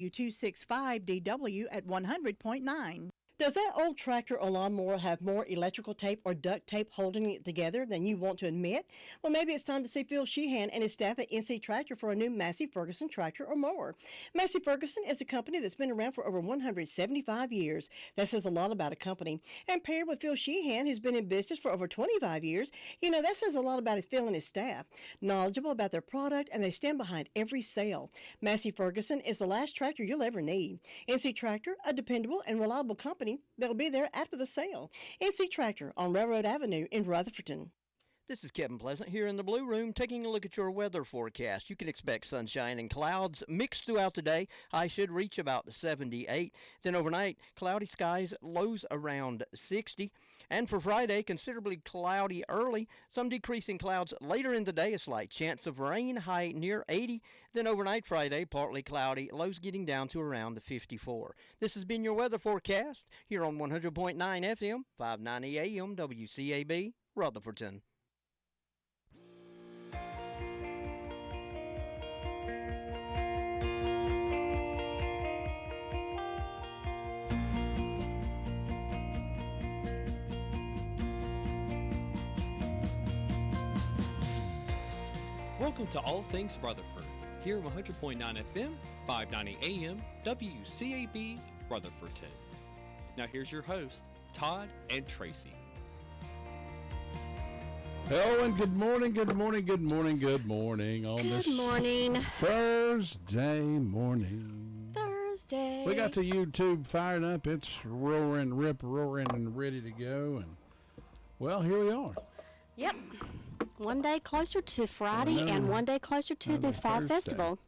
U265DW at 100.9. Does that old tractor or lawnmower have more electrical tape or duct tape holding it together than you want to admit? Well, maybe it's time to see Phil Sheehan and his staff at NC Tractor for a new Massey Ferguson tractor or mower. Massey Ferguson is a company that's been around for over 175 years. That says a lot about a company. And paired with Phil Sheehan, who's been in business for over 25 years, that says a lot about Phil and his staff. Knowledgeable about their product, and they stand behind every sale. Massey Ferguson is the last tractor you'll ever need. NC Tractor, a dependable and reliable company that'll be there after the sale. NC Tractor on Railroad Avenue in Rutherfordton. This is Kevin Pleasant here in the Blue Room taking a look at your weather forecast. You can expect sunshine and clouds mixed throughout the day. High should reach about 78. Then overnight, cloudy skies, lows around 60. And for Friday, considerably cloudy early. Some decreasing clouds later in the day, a slight chance of rain, high near 80. Then overnight Friday, partly cloudy, lows getting down to around 54. This has been your weather forecast here on 100.9 FM, 590 AM, WCAB, Rutherfordton. Welcome to All Things Rutherford, here on 100.9 FM, 590 AM, WCAB, Rutherfordton. Now here's your host, Todd and Tracy. Hello and good morning on this Thursday morning. We got the YouTube fired up. It's roaring and ready to go. And, well, here we are. Yep. One day closer to Friday and one day closer to the Fall Festival.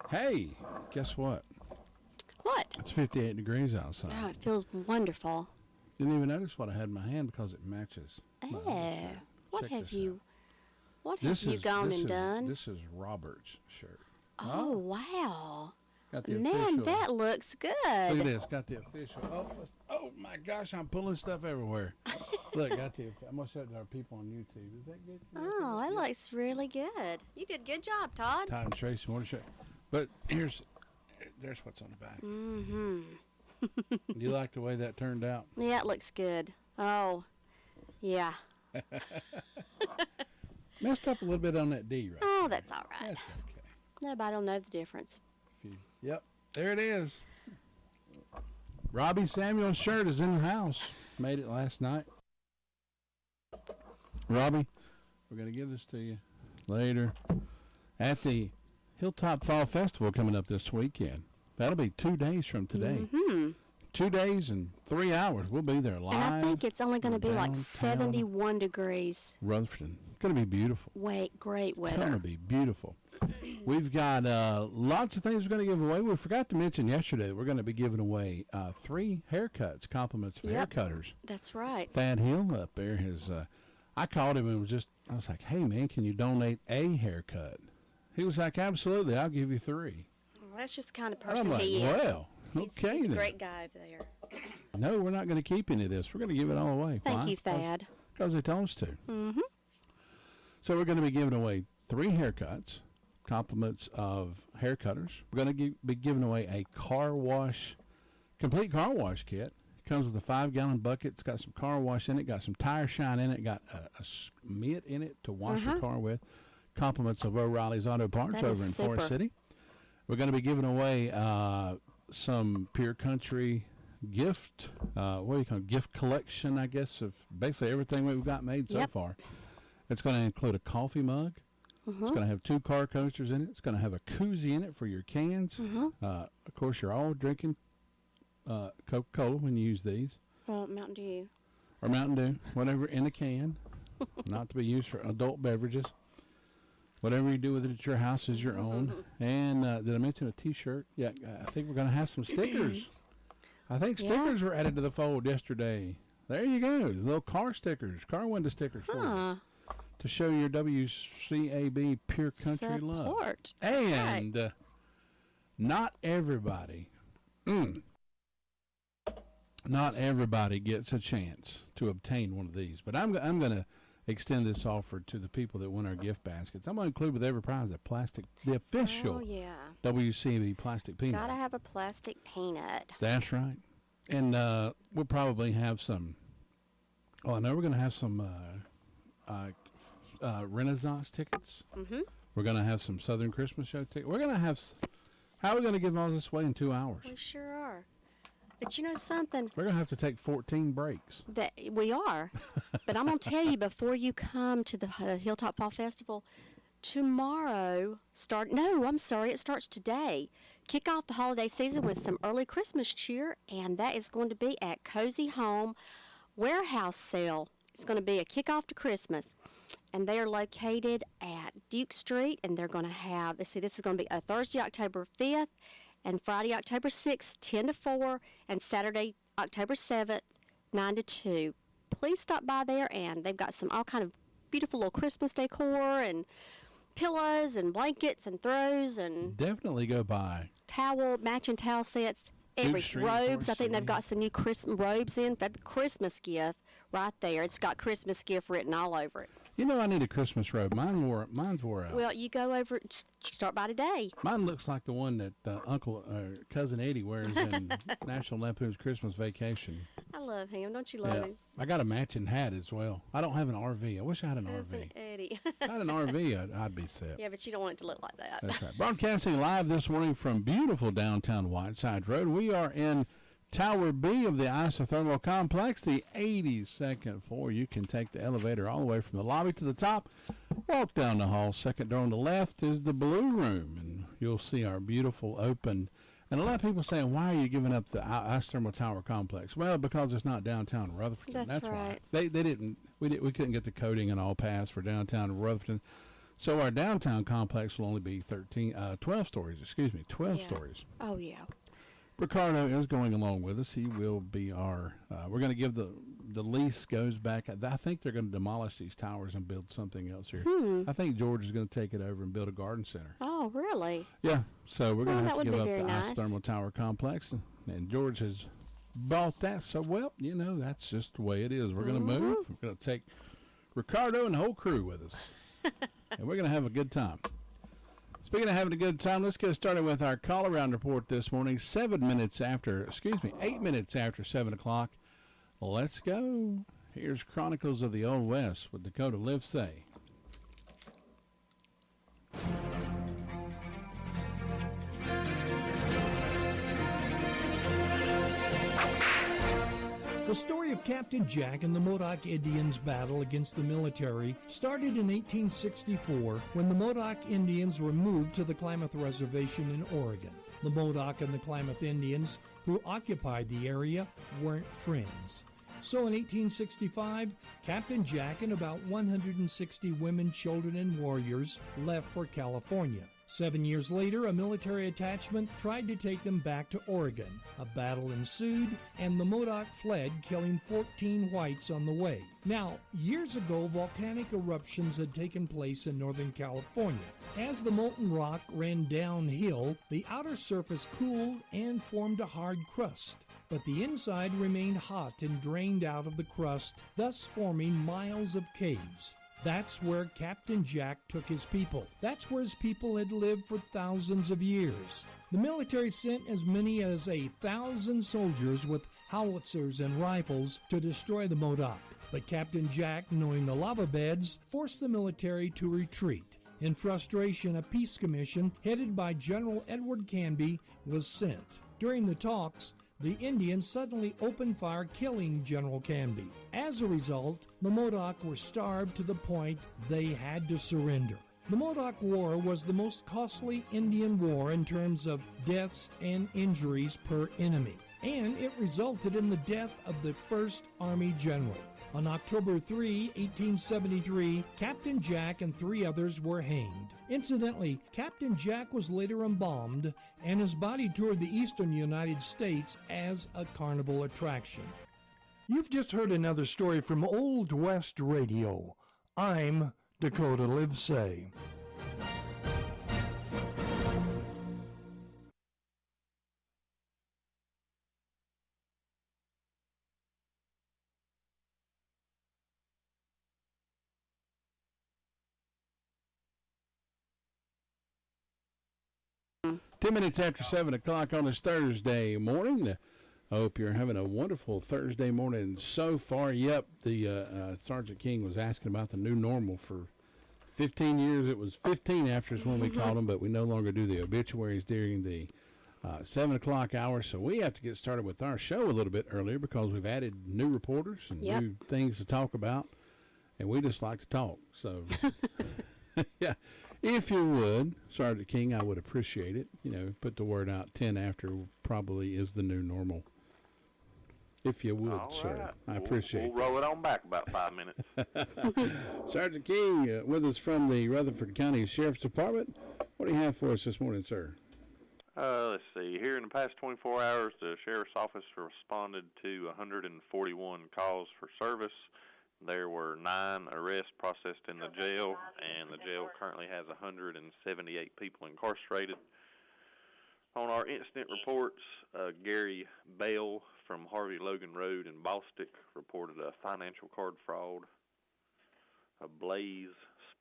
Hey, guess what? What? It's 58 degrees outside. Oh, it feels wonderful. Didn't even notice what I had in my hand because it matches. Oh, what have you gone and done? This is Robert's shirt. Oh, wow. Got the Man, official. that looks good. Look at this. Got the official. Oh my gosh, I'm pulling stuff everywhere. Look, got the. I'm going to show it to our people on YouTube. Is that good? Oh, it looks really good. You did a good job, Todd. Todd and Tracy, want to show. But there's what's on the back. Mm-hmm. Do you like the way that turned out? Yeah, it looks good. Oh, yeah. Messed up a little bit on that D, right? Oh, that's all right. That's okay. Nobody will know the difference. Yep, there it is. Robbie Samuel's shirt is in the house. Made it last night. Robbie, we're going to give this to you later at the Hilltop Fall Festival coming up this weekend. That'll be 2 days from today. Mm-hmm. 2 days and 3 hours. We'll be there live. And I think it's only going to be like 71 degrees. Rutherford. Going to be beautiful. Great weather. Going to be beautiful. We've got lots of things we're going to give away. We forgot to mention yesterday that we're going to be giving away 3 haircuts, compliments of haircutters. That's right. Thad Hill up there has, I called him and I was like, hey man, can you donate a haircut? He was like, absolutely, I'll give you 3. Well, that's just the kind of person I'm like, he is. Well, okay he's a then. great guy over there. No, we're not going to keep any of this. We're going to give it all away. Thank you, Thad. Because they told us to. Mm-hmm. So we're going to be giving away 3 haircuts, compliments of haircutters. We're going to be giving away a complete car wash kit. It comes with a 5-gallon bucket. It's got some car wash in it, got some tire shine in it, got a mitt in it to wash your car with. Compliments of O'Reilly's Auto Parts over in Forest City. We're going to be giving away some Pure Country gift, gift collection, I guess, of basically everything we've got made so far. It's going to include a coffee mug. Mm-hmm. It's going to have 2 car coasters in it. It's going to have a koozie in it for your cans. Mm-hmm. Of course, you're all drinking Coca-Cola when you use these. Mountain Dew. Or Mountain Dew, whatever, in a can. Not to be used for adult beverages. Whatever you do with it at your house is your own. And did I mention a T-shirt? Yeah, I think we're going to have some stickers. I think stickers were added to the fold yesterday. There you go. Little car stickers, car window stickers for you. To show your WCAB Pure Country love. And not everybody gets a chance to obtain one of these. But I'm going to extend this offer to the people that win our gift baskets. I'm going to include with every prize the official WCAB plastic peanut. Gotta have a plastic peanut. That's right. And we'll probably have some. Oh, I know we're going to have some Renaissance tickets. Mm-hmm. We're going to have some Southern Christmas Show tickets. We're going to have. How are we going to give all this away in 2 hours? We sure are. But you know something? We're going to have to take 14 breaks. That we are. But I'm going to tell you, before you come to the Hilltop Fall Festival, tomorrow it starts today. Kick off the holiday season with some early Christmas cheer, and that is going to be at Cozy Home Warehouse Sale. It's going to be a kickoff to Christmas, and they are located at Duke Street, and they're going to have, this is going to be a Thursday, October 5th, and Friday, October 6th, 10 to 4, and Saturday, October 7th, 9 to 2. Please stop by there, and they've got all kind of beautiful little Christmas decor and pillows and blankets and throws and Definitely go by. matching towel sets, Street, robes. I think they've 4th got some new robes in. Christmas gift right there. It's got Christmas gift written all over it. You know, I need a Christmas robe. Mine's wore out. Well, you go over, start by today. Mine looks like the one that cousin Eddie wears in National Lampoon's Christmas Vacation. I love him. Don't you love him? I got a matching hat as well. I don't have an RV. I wish I had an Cousin RV. Eddie. If I had an RV, I'd be set. Yeah, but you don't want it to look like that. That's right. Broadcasting live this morning from beautiful downtown Whiteside Road. We are in Tower B of the isothermal complex, the 82nd floor. You can take the elevator all the way from the lobby to the top. Walk down the hall. Second door on the left is the Blue Room, and you'll see our beautiful open. And a lot of people saying, why are you giving up the isothermal tower complex? Well, because it's not downtown Rutherford. That's right. Why. They didn't. We couldn't get the coding and all passed for downtown Rutherford. So our downtown complex will only be 12 stories. 12 stories. Oh yeah. Ricardo is going along with us. He will be our. We're going to give the lease goes back. I think they're going to demolish these towers and build something else here. I think George is going to take it over and build a garden center. Oh really? Yeah. So we're going to have to give up the nice. isothermal tower complex, and George has bought that. So that's just the way it is. We're going to move. We're going to take Ricardo and the whole crew with us, and we're going to have a good time. Speaking of having a good time, let's get started with our call-around report this morning. 8 minutes after 7 o'clock. Let's go. Here's Chronicles of the Old West with Dakota Livesay. The story of Captain Jack and the Modoc Indians' battle against the military started in 1864 when the Modoc Indians were moved to the Klamath Reservation in Oregon. The Modoc and the Klamath Indians who occupied the area weren't friends. So in 1865, Captain Jack and about 160 women, children, and warriors left for California. 7 years later, a military attachment tried to take them back to Oregon. A battle ensued, and the Modoc fled, killing 14 whites on the way. Now, years ago, volcanic eruptions had taken place in Northern California. As the molten rock ran downhill, the outer surface cooled and formed a hard crust. But the inside remained hot and drained out of the crust, thus forming miles of caves. That's where Captain Jack took his people. That's where his people had lived for thousands of years. The military sent as many as 1,000 soldiers with howitzers and rifles to destroy the Modoc. But Captain Jack, knowing the lava beds, forced the military to retreat. In frustration, a peace commission headed by General Edward Canby was sent. During the talks, the Indians suddenly opened fire, killing General Canby. As a result, the Modoc were starved to the point they had to surrender. The Modoc War was the most costly Indian war in terms of deaths and injuries per enemy, and it resulted in the death of the first Army general. On October 3, 1873, Captain Jack and 3 others were hanged. Incidentally, Captain Jack was later embalmed, and his body toured the eastern United States as a carnival attraction. You've just heard another story from Old West Radio. I'm Dakota Livesay. 10 minutes after 7 o'clock on this Thursday morning. I hope you're having a wonderful Thursday morning so far. Yep, the Sergeant King was asking about the new normal for 15 years. It was 15 after is when we called them, but we no longer do the obituaries during the 7 o'clock hour. So we have to get started with our show a little bit earlier because we've added new reporters and new things to talk about, and we just like to talk. So, yeah. If you would, Sergeant King, I would appreciate it. You know, put the word out 10 after probably is the new normal. If you would, all sir. Right. I appreciate it. We'll roll it on back about 5 minutes. Sergeant King with us from the Rutherford County Sheriff's Department. What do you have for us this morning, sir? Let's see. Here in the past 24 hours, the Sheriff's Office responded to 141 calls for service. There were 9 arrests processed in the jail, and the jail currently has 178 people incarcerated. On our incident reports, Gary Bale from Harvey Logan Road in Bostic reported a financial card fraud. Blaze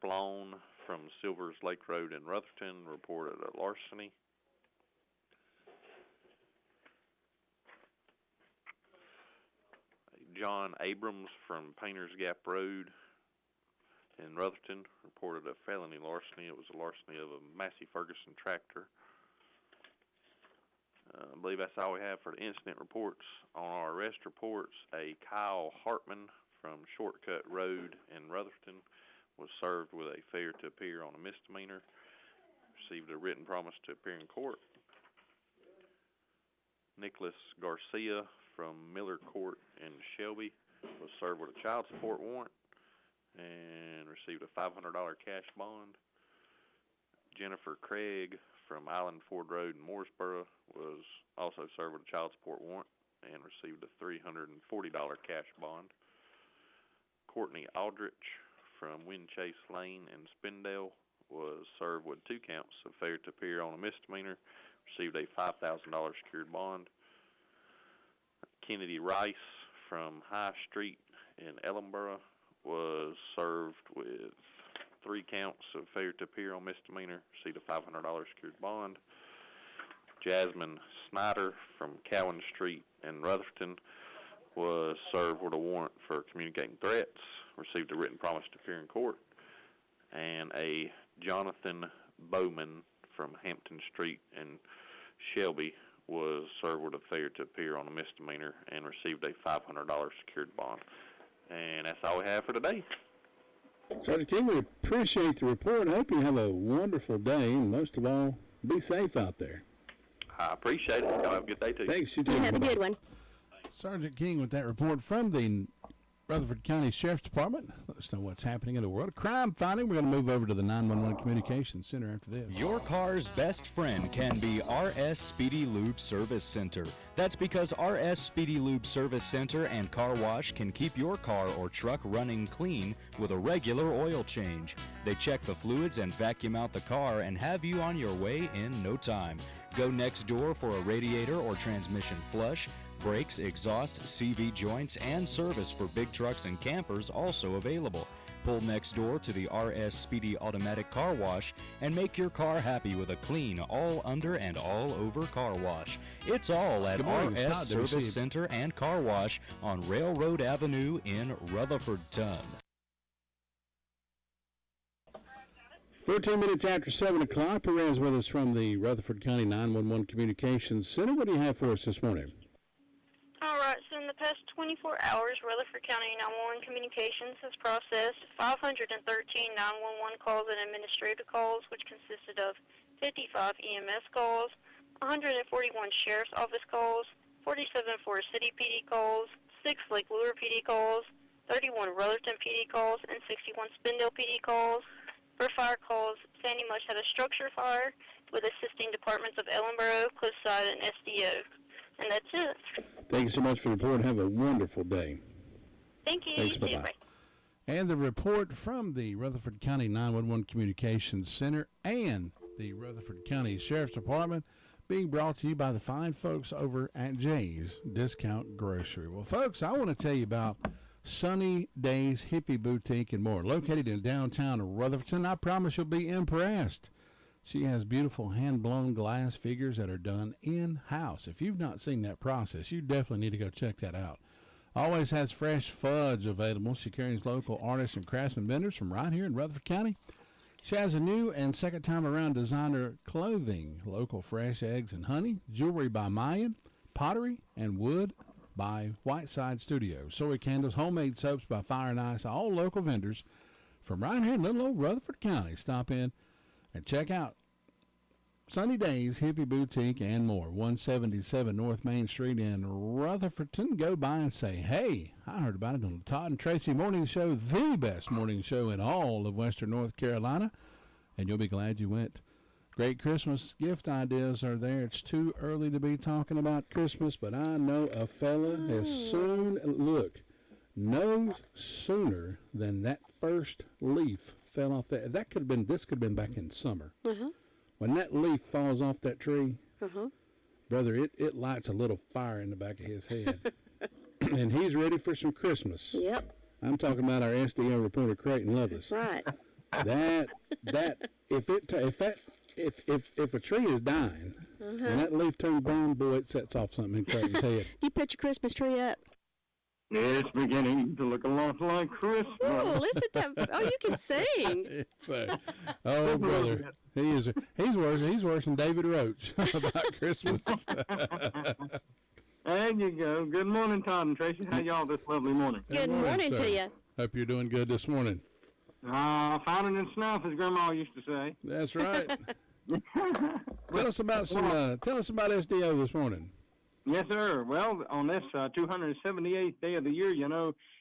Splone from Silvers Lake Road in Rutherford reported a larceny. John Abrams from Painters Gap Road in Rutherford reported a felony larceny. It was a larceny of a Massey Ferguson tractor. I believe that's all we have for the incident reports. On our arrest reports, a Kyle Hartman from Shortcut Road in Rutherford was served with a failure to appear on a misdemeanor, received a written promise to appear in court. Nicholas Garcia from Miller Court in Shelby was served with a child support warrant and received a $500 cash bond. Jennifer Craig from Island Ford Road in Mooresboro was also served with a child support warrant and received a $340 cash bond. Courtney Aldrich from Windchase Lane in Spindale was served with 2 counts of failure to appear on a misdemeanor, received a $5,000 secured bond. Kennedy Rice from High Street in Ellenboro was served with 3 counts of failure to appear on misdemeanor, received a $500 secured bond. Jasmine Snyder from Cowan Street in Rutherford was served with a warrant for communicating threats, received a written promise to appear in court. And a Jonathan Bowman from Hampton Street in Shelby was served with a failure to appear on a misdemeanor and received a $500 secured bond. And that's all we have for today. Sergeant King, we appreciate the report. I hope you have a wonderful day, and most of all, be safe out there. I appreciate it. Y'all have a good day, too. Thanks, you too. Have a good one. Sergeant King with that report from the Rutherford County Sheriff's Department. Let us know what's happening in the world of crime fighting. We're going to move over to the 911 Communications Center after this. Your car's best friend can be RS Speedy Lube Service Center. That's because RS Speedy Lube Service Center and Car Wash can keep your car or truck running clean with a regular oil change. They check the fluids and vacuum out the car and have you on your way in no time. Go next door for a radiator or transmission flush. Brakes, exhaust, CV joints, and service for big trucks and campers also available. Pull next door to the RS Speedy Automatic Car Wash and make your car happy with a clean, all under and all over car wash. It's all at RS Service Center and Car Wash on Railroad Avenue in Rutherfordton. 14 minutes after 7 o'clock, Perez with us from the Rutherford County 911 Communications Center. What do you have for us this morning? All right, so in the past 24 hours, Rutherford County 911 Communications has processed 513 911 calls and administrative calls, which consisted of 55 EMS calls, 141 Sheriff's Office calls, 47 Forest City PD calls, 6 Lake Lure PD calls, 31 Rutherford PD calls, and 61 Spindale PD calls. For fire calls, Sandy Mush had a structure fire with assisting departments of Ellenboro, Cliffside, and SDO. And that's it. Thank you so much for the report. Have a wonderful day. Thank you. Thanks, bye-bye. And the report from the Rutherford County 911 Communications Center and the Rutherford County Sheriff's Department being brought to you by the fine folks over at Jay's Discount Grocery. Well, folks, I want to tell you about Sunny Days Hippie Boutique and more. Located in downtown Rutherford, I promise you'll be impressed. She has beautiful hand-blown glass figures that are done in-house. If you've not seen that process, you definitely need to go check that out. Always has fresh fudge available. She carries local artists and craftsman vendors from right here in Rutherford County. She has a new and second time around designer clothing, local fresh eggs and honey, jewelry by Mayan, pottery, and wood by Whiteside Studios, soy candles, homemade soaps by Fire and Ice, all local vendors from right here in little old Rutherford County. Stop in and check out Sunny Days Hippie Boutique and more. 177 North Main Street in Rutherfordton. Go by and say, hey, I heard about it on the Todd and Tracy Morning Show, the best morning show in all of Western North Carolina, and you'll be glad you went. Great Christmas gift ideas are there. It's too early to be talking about Christmas, but I know a fella no sooner than that first leaf fell off this could have been back in summer. When that leaf falls off that tree, brother, it lights a little fire in the back of his head. And he's ready for some Christmas. Yep. I'm talking about our SDO reporter, Creighton Lovelace. That's right. If a tree is dying and that leaf turns brown, boy, it sets off something in Creighton's head. You put your Christmas tree up. It's beginning to look a lot like Christmas. Oh, listen to you can sing. Oh, brother, he's worse than David Roach about Christmas. There you go. Good morning, Todd and Tracy. How y'all this lovely morning? Good morning to you. Hope you're doing good this morning. Finer than snuff, as Grandma used to say. That's right. Tell us about SDO this morning. Yes, sir. Well, on this 278th day of the year,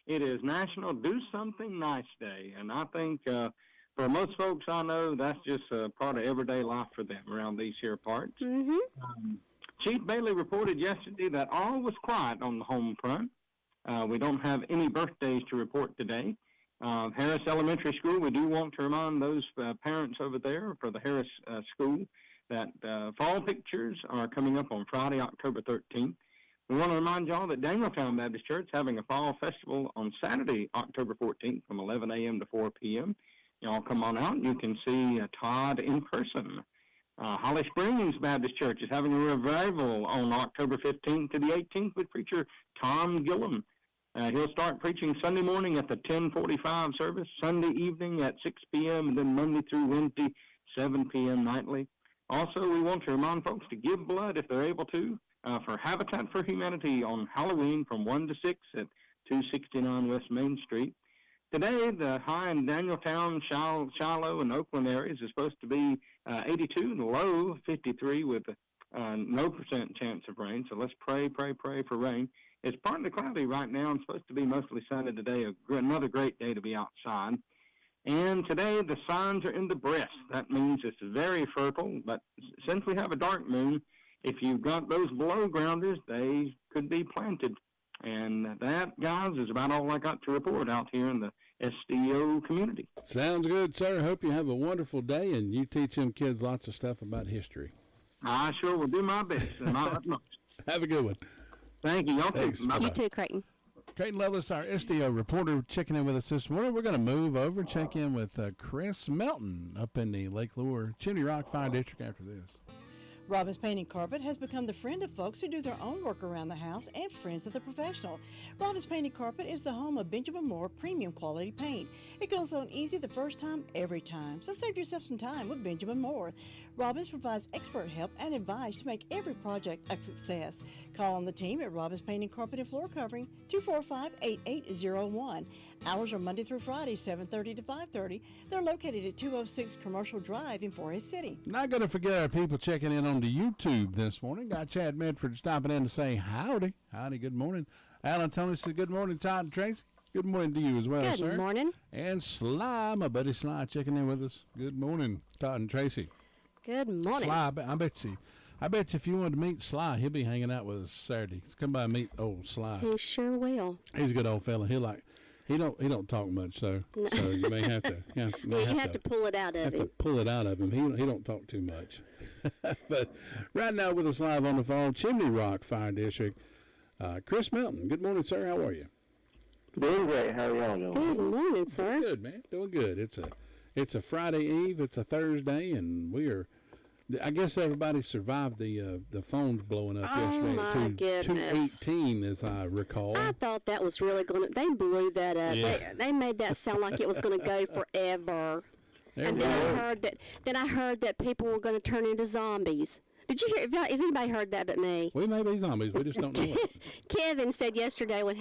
it is National Do Something Nice Day. And I think for most folks I know, that's just a part of everyday life for them around these here parts. Chief Bailey reported yesterday that all was quiet on the home front. We don't have any birthdays to report today. Harris Elementary School, we do want to remind those parents over there for the Harris School that fall pictures are coming up on Friday, October 13th. We want to remind y'all that Danieltown Baptist Church is having a fall festival on Saturday, October 14th from 11 a.m. to 4 p.m. Y'all come on out and you can see Todd in person. Holly Springs Baptist Church is having a revival on October 15th to the 18th with preacher Tom Gillum. He'll start preaching Sunday morning at the 10:45 service, Sunday evening at 6 p.m., and then Monday through Wednesday, 7 p.m. nightly. Also, we want to remind folks to give blood if they're able to for Habitat for Humanity on Halloween from 1 to 6 at 269 West Main Street. Today, the high in Danieltown, Shiloh, and Oakland areas is supposed to be 82 and low 53 with no % chance of rain. So let's pray for rain. It's partly cloudy right now and supposed to be mostly sunny today. Another great day to be outside. And today the signs are in the breast. That means it's very fertile. But since we have a dark moon, if you've got those below grounders, they could be planted. And that, guys, is about all I got to report out here in the SDO community. Sounds good, sir. Hope you have a wonderful day and you teach them kids lots of stuff about history. I sure will do my best. And have a good one. Thank you. Y'all Thanks. too. You too, Creighton. Creighton Lovelace, our SDO reporter, checking in with us this morning. We're going to move over and check in with Chris Melton up in the Lake Lure Chimney Rock Fire District after this. Robbins Painting Carpet has become the friend of folks who do their own work around the house and friends of the professional. Robbins Painting Carpet is the home of Benjamin Moore premium quality paint. It goes on easy the first time, every time. So save yourself some time with Benjamin Moore. Robbins provides expert help and advice to make every project a success. Call on the team at Robbins Painting Carpet and Floor Covering, 245-8801. Hours are Monday through Friday, 7:30 to 5:30. They're located at 206 Commercial Drive in Forest City. Not going to forget our people checking in on the YouTube this morning. Got Chad Medford stopping in to say howdy. Howdy, good morning. Alan Tony says good morning, Todd and Tracy. Good morning to you as well, sir. Good morning. And Sly, my buddy Sly, checking in with us. Good morning, Todd and Tracy. Good morning. Sly, I bet you if you wanted to meet Sly, he'll be hanging out with us Saturday. Come by and meet old Sly. He sure will. He's a good old fella. He don't talk much, so you may have to. You have to pull it out of him. To pull it out of him. He don't talk too much. But right now with us live on the phone, Chimney Rock Fire District, Chris Melton. Good morning, sir. How are you? Doing great. How are y'all doing? Good morning, sir. Good, man. Doing good. It's It's a Friday Eve. It's a Thursday, and I guess everybody survived the phones blowing up yesterday my at goodness. 2:18, as I recall. I thought that was really going to, they blew that up. Yeah. They made that sound like it was going to go forever. And then I heard that people were going to turn into zombies. Did you hear? Has anybody heard that but me? We may be zombies. We just don't know it. Kevin said yesterday when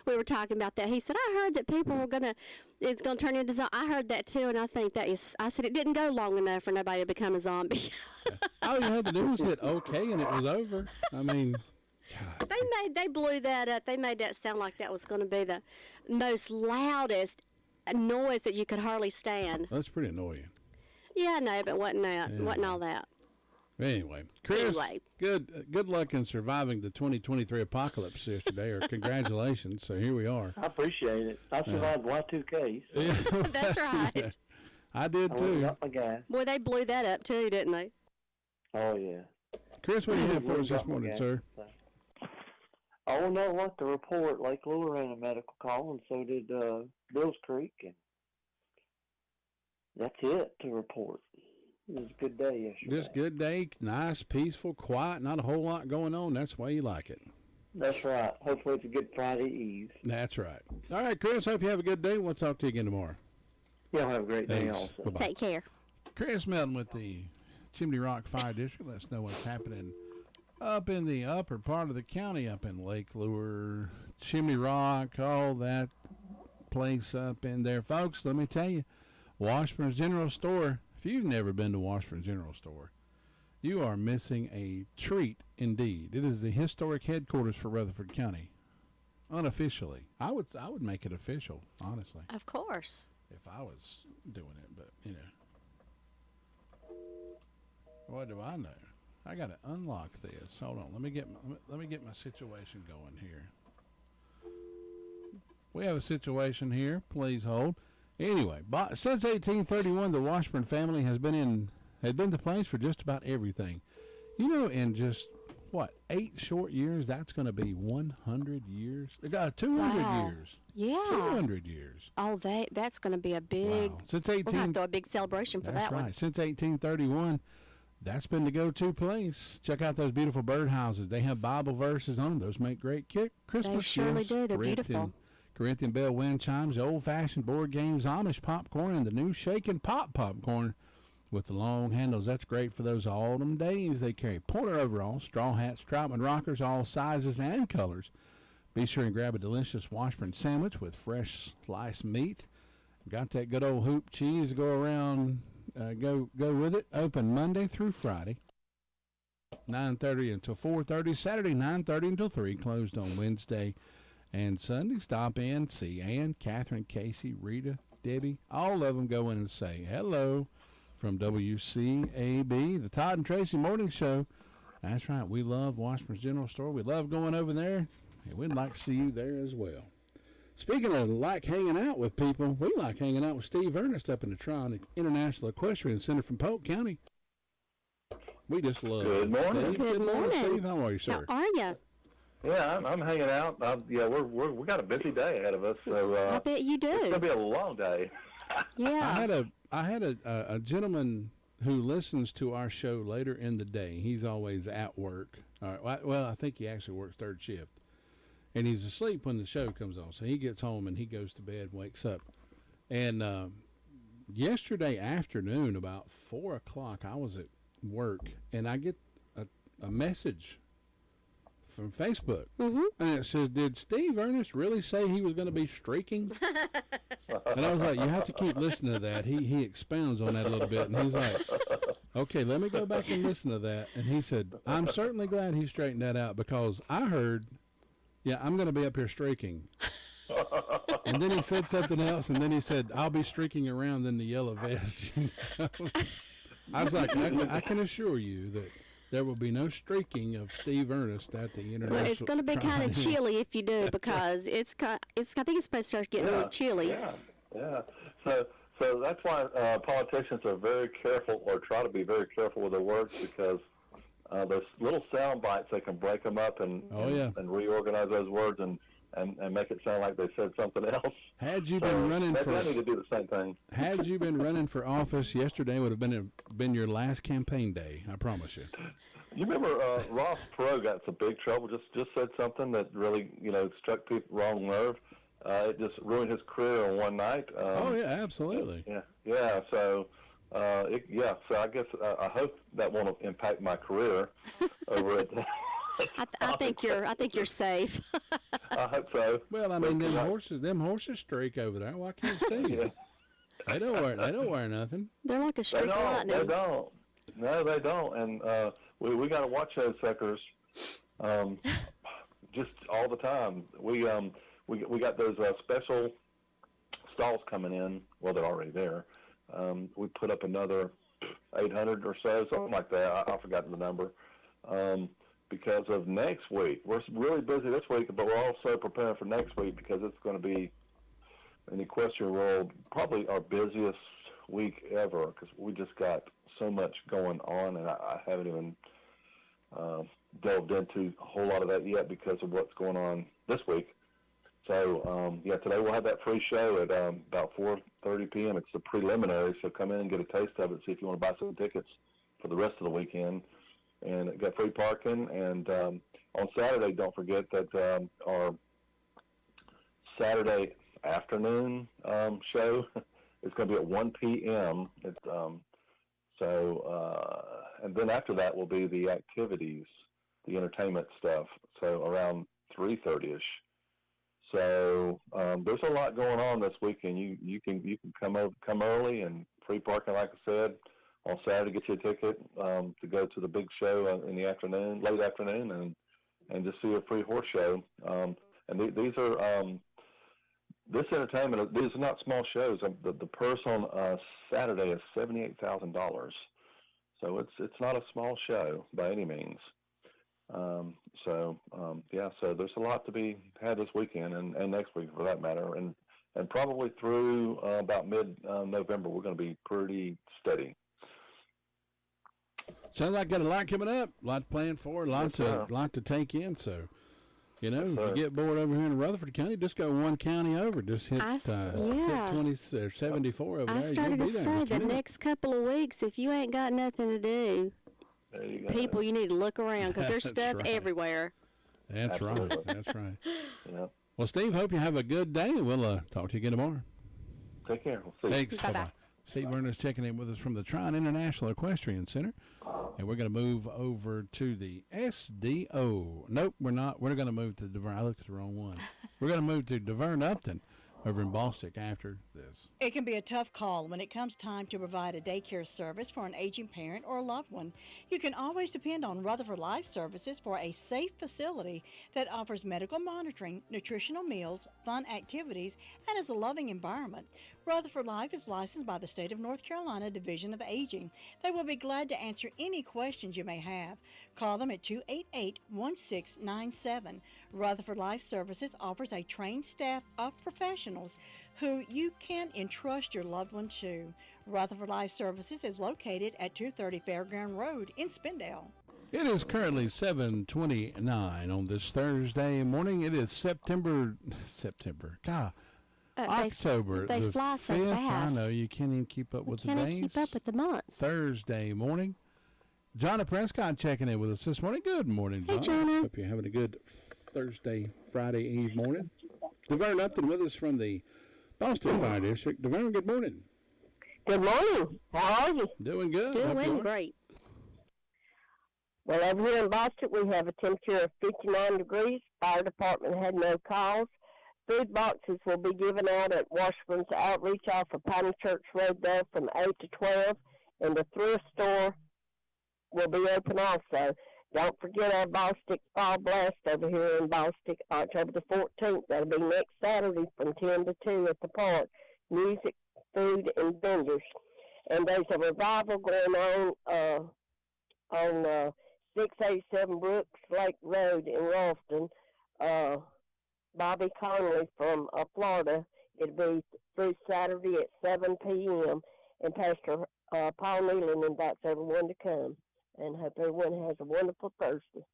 we were talking about that, he said, I heard that people were it's going to turn into zombies. I heard that too, and I think I said it didn't go long enough for nobody to become a zombie. All you had to do was hit OK, and it was over. I mean, God. They blew that up. They made that sound like that was going to be the most loudest noise that you could hardly stand. That's pretty annoying. Yeah, I know, but wasn't all that. Anyway, Chris, good luck in surviving the 2023 apocalypse yesterday, or congratulations. So here we are. I appreciate it. I survived Y2K. So. Yeah. That's right. I did too. Got my gas. Boy, they blew that up too, didn't they? Oh, yeah. Chris, what do you have for us this morning, sir? Oh, no, what? The report, Lake Lure ran a medical call, and so did Bills Creek, and that's it to report. It was a good day yesterday. Just good day, nice, peaceful, quiet, not a whole lot going on. That's the way you like it. That's right. Hopefully it's a good Friday Eve. That's right. All right, Chris, hope you have a good day. We'll talk to you again tomorrow. Y'all have a great day also. Bye-bye. Take care. Chris Melton with the Chimney Rock Fire District. Let us know what's happening up in the upper part of the county, up in Lake Lure, Chimney Rock, all that place up in there. Folks, let me tell you, Washburn's General Store, if you've never been to Washburn's General Store, you are missing a treat indeed. It is the historic headquarters for Rutherford County. Unofficially. I would make it official, honestly. Of course. If I was doing it, but, you know. What do I know? I got to unlock this. Hold on. Let me get my situation going here. We have a situation here. Please hold. Anyway, since 1831, the Washburn family had been the place for just about everything. You know, in just 8 short years, that's going to be 100 years. They got 200 years. Yeah. 200 years. Oh, that's going to be a big. Wow. Since we're going to throw a big celebration for that one. That's right. Since 1831. That's been the go-to place. Check out those beautiful birdhouses. They have Bible verses on them. Those make great Christmas They surely gifts. do. They're beautiful. Corinthian bell wind chimes, the old-fashioned board games, Amish popcorn, and the new shaken popcorn with the long handles. That's great for those autumn days. They carry Porter overalls, straw hats, Troutman rockers, all sizes and colors. Be sure and grab a delicious Washburn sandwich with fresh sliced meat. Got that good old hoop cheese to go around. Go with it. Open Monday through Friday, 9:30 until 4:30. Saturday, 9:30 until 3. Closed on Wednesday and Sunday. Stop in, see Ann, Catherine, Casey, Rita, Debbie. All of them go in and say hello from WCAB, the Todd and Tracy Morning Show. That's right. We love Washburn's General Store. We love going over there, and we'd like to see you there as well. Speaking of like hanging out with people, we like hanging out with Steve Ernest up in the Tryon International Equestrian Center from Polk County. We just love Good morning. Steve. Good morning. Steve. How are you, sir? How are you? Yeah, I'm hanging out. We got a busy day ahead of us, so I bet you do. It's gonna be a long day. Yeah. I had a gentleman who listens to our show later in the day. He's always at work. All right. Well, I think he actually works third shift. And he's asleep when the show comes on. So he gets home and he goes to bed and wakes up. And yesterday afternoon, about 4 o'clock, I was at work. And I get a message from Facebook. Mm-hmm. And it says, did Steve Ernest really say he was going to be streaking? And I was like, you have to keep listening to that. He expounds on that a little bit. And he's like, okay, let me go back and listen to that. And he said, I'm certainly glad he straightened that out because I heard... Yeah, I'm going to be up here streaking. And then he said something else, and then he said, I'll be streaking around in the yellow vest. I was like, I can assure you that there will be no streaking of Steve Ernest at the International. Well, it's going to be kind of chilly if you do because I think it's supposed to start getting really chilly. Yeah. So that's why politicians are very careful or try to be very careful with their words because those little sound bites, they can break them up and reorganize those words and and make it sound like they said something else. Had you been running maybe for, I need to do the same thing. Had you been running for office, yesterday would have been your last campaign day. I promise you. You remember Ross Perot got some big trouble. Just said something that really struck people wrong nerve. It just ruined his career in one night. Oh yeah, absolutely. Yeah. So. So I guess I hope that won't impact my career over at. I think you're safe. I hope so. Well, I mean, them horses streak over there. Why can't see you? They don't wear nothing. They're like a streak of lightning. They don't. No, they don't. And we got to watch those suckers, just all the time. We got those special stalls coming in. Well, they're already there. We put up another 800 or so, something like that. I forgot the number. Because of next week. We're really busy this week, but we're also preparing for next week because it's going to be, in the equestrian world, probably our busiest week ever because we just got so much going on, and I haven't even delved into a whole lot of that yet because of what's going on this week. So, today we'll have that free show at about 4:30 p.m. It's the preliminary, so come in and get a taste of it, see if you want to buy some tickets for the rest of the weekend. And it got free parking. And on Saturday, don't forget that our Saturday afternoon show is going to be at 1 p.m. And then after that will be the activities, the entertainment stuff, so around 3:30ish. So there's a lot going on this weekend. You can come early and free parking, like I said, on Saturday. Get you a ticket to go to the big show in the afternoon, late afternoon, and just see a free horse show. And these are this entertainment. These are not small shows. The purse on Saturday is $78,000. So it's not a small show by any means. So there's a lot to be had this weekend and next week for that matter, and probably through about mid-November we're going to be pretty steady. Sounds like got a lot coming up, a lot planned for, a lot to take in. So, if you get bored over here in Rutherford County, just go one county over. Just hit 20 or 74 over there. I started to say the next couple of weeks, if you ain't got nothing to do, people, you need to look around because there's stuff everywhere. That's Absolutely. right. That's right. Yeah. Well, Steve, hope you have a good day. We'll talk to you again tomorrow. Take care. We'll see Thanks. you. Bye-bye. Steve Werner's checking in with us from the Trine International Equestrian Center. And we're going to move over to the SDO. Nope, we're not. We're going to move to Deverne. I looked at the wrong one. We're going to move to Deverne Upton over in Ballstick after this. It can be a tough call when it comes time to provide a daycare service for an aging parent or a loved one. You can always depend on Rutherford Life Services for a safe facility that offers medical monitoring, nutritional meals, fun activities, and is a loving environment. Rutherford Life is licensed by the State of North Carolina Division of Aging. They will be glad to answer any questions you may have. Call them at 288-1697. Rutherford Life Services offers a trained staff of professionals who you can entrust your loved one to. Rutherford Life Services is located at 230 Fairground Road in Spindale. It is currently 7:29 on this Thursday morning. It is September. God. October. They fly so 5th. fast. I know you can't even keep up with the days. Can't keep up with the months. Thursday morning. Jonna Prescott checking in with us this morning. Good morning, Jonna. Hey, Jonna. Hope you're having a good Thursday, Friday Eve morning. Deverne Upton with us from the Boston Fire District. Deverne, good morning. Good morning. How are you? Doing good. Doing great. Well, over here in Boston, we have a temperature of 59 degrees. Fire department had no calls. Food boxes will be given out at Washburn's Outreach off of Piney Church Road there from 8 to 12. And the thrift store will be open also. Don't forget our Ballstick Fall Blast over here in Ballstick, October the 14th. That'll be next Saturday from 10 to 2 at the park. Music, food, and vendors. And there's a revival going on 687 Brooks Lake Road in Ralston. Bobby Conley from Florida. It'll be through Saturday at 7 p.m. And Pastor Paul Nealon invites everyone to come. And hope everyone has a wonderful Thursday.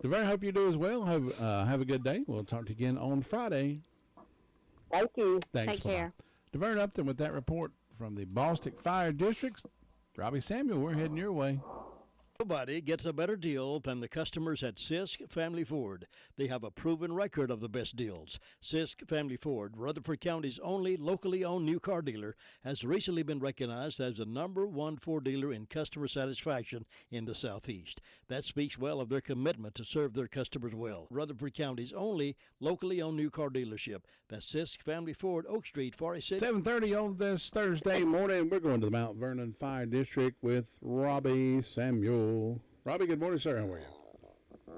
DeVere, hope you do as well. Have a good day. We'll talk to you again on Friday. Thank you. Thanks. Take care. DeVere Upton with that report from the Bostic Fire District. Robbie Samuel, we're heading your way. Nobody gets a better deal than the customers at Sisk Family Ford. They have a proven record of the best deals. Sisk Family Ford, Rutherford County's only locally owned new car dealer, has recently been recognized as the #1 Ford dealer in customer satisfaction in the Southeast. That speaks well of their commitment to serve their customers well. Rutherford County's only locally owned new car dealership. That's Sisk Family Ford, Oak Street, Forest City. 7:30 on this Thursday morning. We're going to the Mount Vernon Fire District with Robbie Samuel. Robbie, good morning, sir. How are you?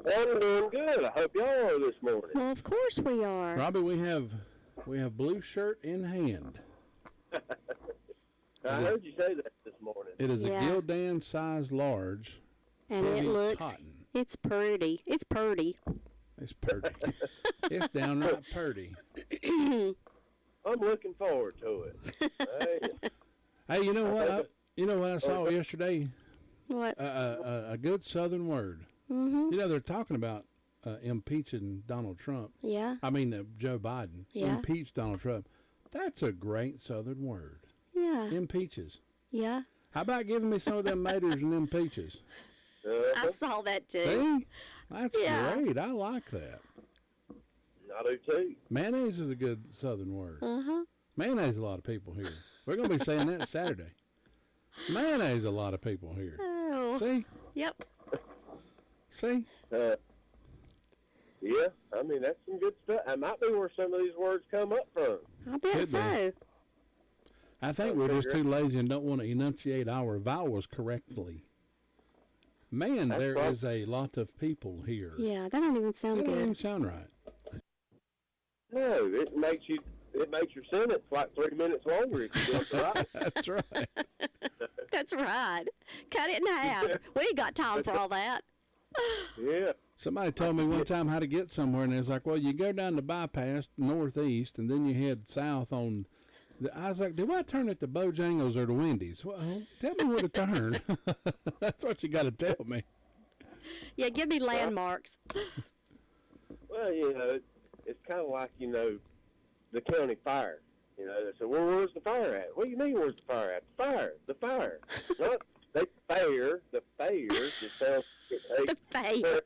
I'm doing good. I hope y'all are this morning. Well, of course we are. Robbie, we have blue shirt in hand. I heard you say that this morning. It is a Gildan size large. And it looks, cotton. It's pretty. It's pretty. It's pretty. It's downright pretty. I'm looking forward to it. Hey, you know what? You know what I saw yesterday? What? A good Southern word. Mm-hmm. You know, they're talking about impeaching Donald Trump. Yeah. I mean, Joe Biden. Yeah. Impeach Donald Trump. That's a great Southern word. Yeah. Impeaches. Yeah. How about giving me some of them maters and them peaches? I saw that too. See? That's great. I like that. I do too. Mayonnaise is a good Southern word. Uh-huh. Mayonnaise a lot of people here. We're going to be saying that Saturday. Mayonnaise a lot of people here. Oh. See? Yep. See? Yeah, I mean, that's some good stuff. That might be where some of these words come up from. I bet Could so. be. I think we're just too lazy and don't want to enunciate our vowels correctly. Man, there is a lot of people here. Yeah, that don't even sound That good. don't even sound right. No, it makes your sentence like 3 minutes longer if you do it right. That's right. That's right. Cut it in half. We ain't got time for all that. Yeah. Somebody told me one time how to get somewhere, and it's like, well, you go down the bypass northeast, and then you head south on. I was like, do I turn at the Bojangles or the Wendy's? Well, tell me where to turn. That's what you got to tell me. Yeah, give me landmarks. Well, you know, it's kind of like, you know, the county fire. You know, they say, well, where's the fire at? What do you mean, where's the fire at? The fire. Not the fair. The fair. It sounds the fair.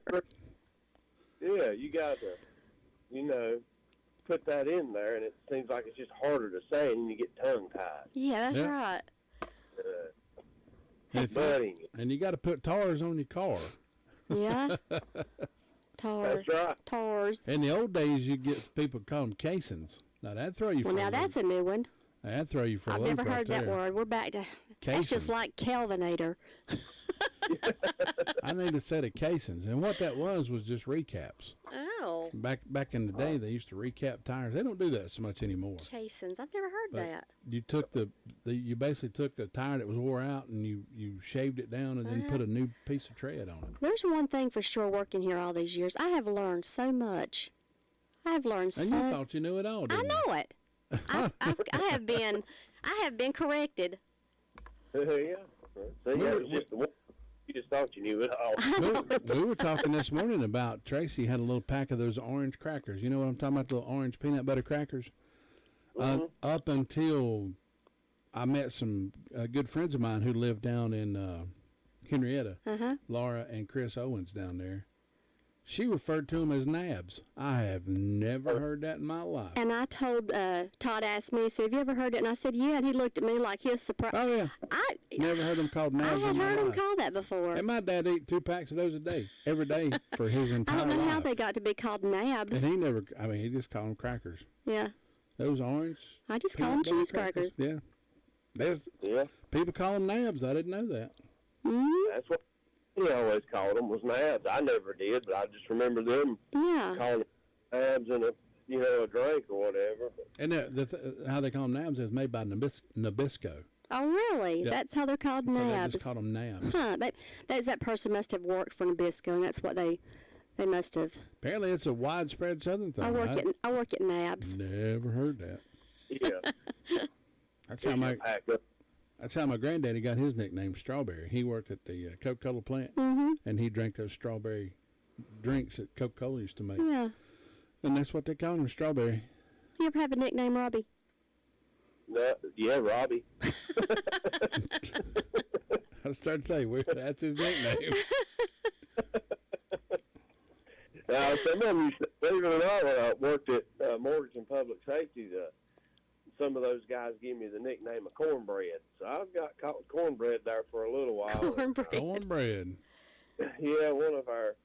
Yeah, you got to, you know, put that in there, and it seems like it's just harder to say, and you get tongue-tied. Yeah, that's right. And you got to put tars on your car. Yeah. Tars. That's right. Tars. In the old days, you get people call them casings. Now that'd throw you for Well, now that's a new one. That'd throw you for a I've loop never right heard that there. word. We're back to. That's just like Kelvinator. I need a set of casings, and what that was just recaps. Oh. Back in the day, they used to recap tires. They don't do that so much anymore. Casings. I've never heard that. You took you basically took a tire that was wore out, and you shaved it down, and then put a new piece of tread on it. There's one thing for sure working here all these years. I have learned so much. I have learned and so. you thought you knew it all, didn't I know it. I have been corrected. Yeah. See, you just thought you knew it all. We were talking this morning about Tracy had a little pack of those orange crackers. You know what I'm talking about, the little orange peanut butter crackers? Up until I met some good friends of mine who lived down in Henrietta, Laura and Chris Owens down there. She referred to them as nabs. I have never heard that in my life. And I told, Todd asked me, he said, have you ever heard it? And I said, yeah. And he looked at me like he was surprised. Oh, yeah. I never heard them called nabs I had in my heard life. him call that before. And my dad ate 2 packs of those a day, every day for his entire I life. don't know how they got to be called nabs. And he just called them crackers. Yeah. Those orange. I just call them peanut butter cheese crackers. Yeah. People call them nabs. I didn't know that. Mm-hmm. That's what he always called them, was nabs. I never did, but I just remember them calling them nabs in a drink or whatever. And how they call them nabs is made by Nabisco. Oh, really? Yep. That's how they're called So nabs. they just call them nabs. Huh. That person must have worked for Nabisco, and that's what they must have. Apparently, it's a widespread Southern thing. I work at Nabs. Never heard that. Yeah. That's how my granddaddy got his nickname, Strawberry. He worked at the Coca-Cola plant, and he drank those strawberry drinks that Coca-Cola used to make. Yeah. And that's what they call him, strawberry. You ever have a nickname, Robbie? No, yeah, Robbie. I started to say, that's his nickname. Now, some of them used to, believe it or not, when I worked at Mortgage and Public Safety, some of those guys give me the nickname of Cornbread. So I've got caught cornbread there for a little while. Cornbread. Yeah, one of our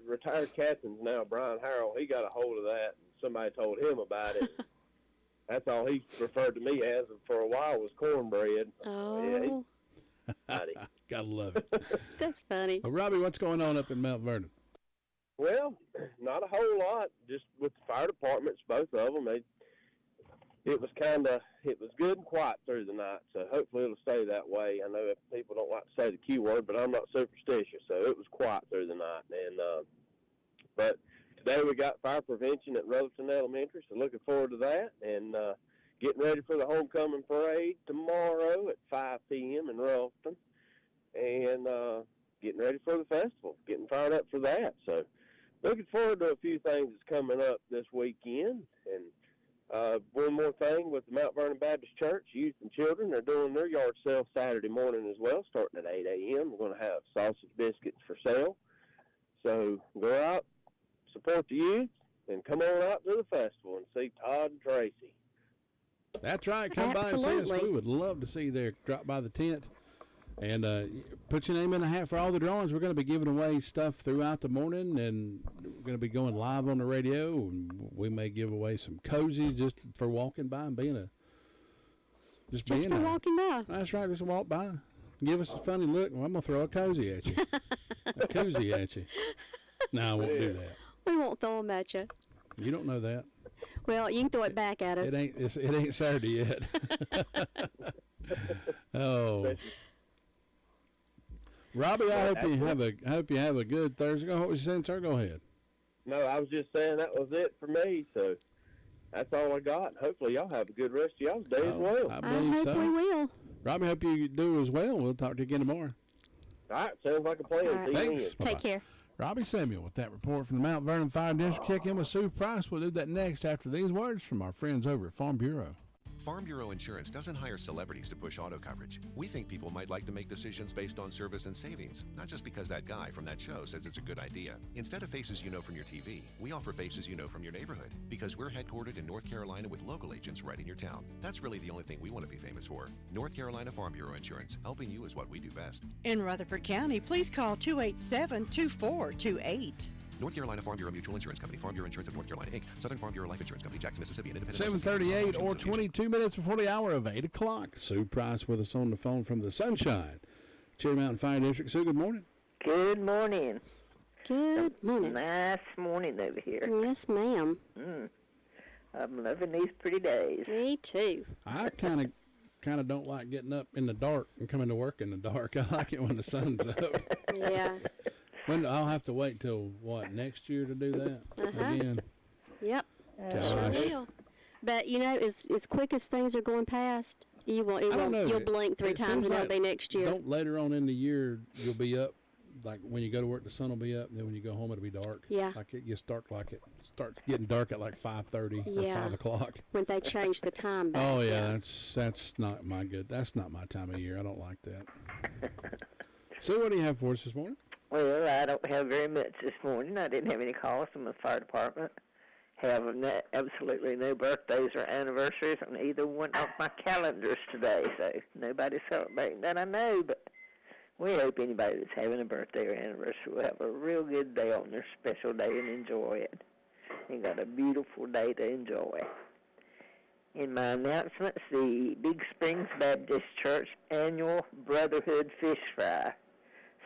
retired captains now, Brian Harrell, he got a hold of that, and somebody told him about it. That's all he referred to me as for a while was cornbread. Oh. Yeah, Gotta love it. That's funny. Well, Robbie, what's going on up in Mount Vernon? Well, not a whole lot. Just with the fire departments, both of them. It was good and quiet through the night. So hopefully it'll stay that way. I know people don't like to say the Q word, but I'm not superstitious. So it was quiet through the night. And but today we got fire prevention at Rutherford Elementary. So looking forward to that. And getting ready for the homecoming parade tomorrow at 5 p.m. in Ralston. And getting ready for the festival. Getting fired up for that. So looking forward to a few things that's coming up this weekend. And one more thing with the Mount Vernon Baptist Church, youth and children are doing their yard sale Saturday morning as well, starting at 8 a.m. We're going to have sausage biscuits for sale. So go out, support the youth, and come on out to the festival and see Todd and Tracy. That's right. Come by and see us. We would love to see you there. Drop by the tent. And put your name in the hat for all the drawings. We're going to be giving away stuff throughout the morning, and we're going to be going live on the radio. And we may give away some cozies just for walking by and being walking by. That's right, just walk by. Give us a funny look, and I'm going to throw a cozy at you. A koozie at you. No, I won't do that. We won't throw them at you. You don't know that. Well, you can throw it back at us. It ain't Saturday yet. Oh. Robbie, I hope you have a good Thursday. What was you saying, sir? Go ahead. No, I was just saying that was it for me. So that's all I got. Hopefully y'all have a good rest of y'all's day as well. I believe hope we will. Robbie, hope you do as well. We'll talk to you again tomorrow. All right, sounds like a plan. All right. Thanks. Take care. Robbie Samuel with that report from the Mount Vernon Fire District. Kick in with Sue Price. We'll do that next after these words from our friends over at Farm Bureau. Farm Bureau Insurance doesn't hire celebrities to push auto coverage. We think people might like to make decisions based on service and savings, not just because that guy from that show says it's a good idea. Instead of faces you know from your TV, we offer faces you know from your neighborhood, because we're headquartered in North Carolina with local agents right in your town. That's really the only thing we want to be famous for. North Carolina Farm Bureau Insurance, helping you is what we do best. In Rutherford County, please call 287-2428. North Carolina Farm Bureau Mutual Insurance Company, Farm Bureau Insurance of North Carolina, Inc., Southern Farm Bureau Life Insurance Company, Jackson, Mississippi, and Independent. 7:38 or 22 minutes before the hour of 8 o'clock. Sue Price with us on the phone from the Sunshine Cherry Mountain Fire District. Sue, good morning. Good morning. Good morning. Nice morning over here. Yes, ma'am. I'm loving these pretty days. Me too. I kind of don't like getting up in the dark and coming to work in the dark. I like it when the sun's up. Yeah. I'll have to wait till next year to do that again. Yep. Sure will. But as quick as things are going past, you'll blink three times and it'll be next year. Don't later on in the year you'll be up. Like when you go to work, the sun will be up. And then when you go home, it'll be dark. Yeah. Like it gets dark. Like it starts getting dark at like 5:30 or 5 o'clock. When they change the time back. Oh yeah, that's not my good. That's not my time of year. I don't like that. So what do you have for us this morning? Well, I don't have very much this morning. I didn't have any calls from the fire department. Have absolutely no birthdays or anniversaries on either one of my calendars today, so nobody's celebrating that I know, but we hope anybody that's having a birthday or anniversary will have a real good day on their special day and enjoy it. You got a beautiful day to enjoy. In my announcements, the Big Springs Baptist Church annual Brotherhood Fish Fry,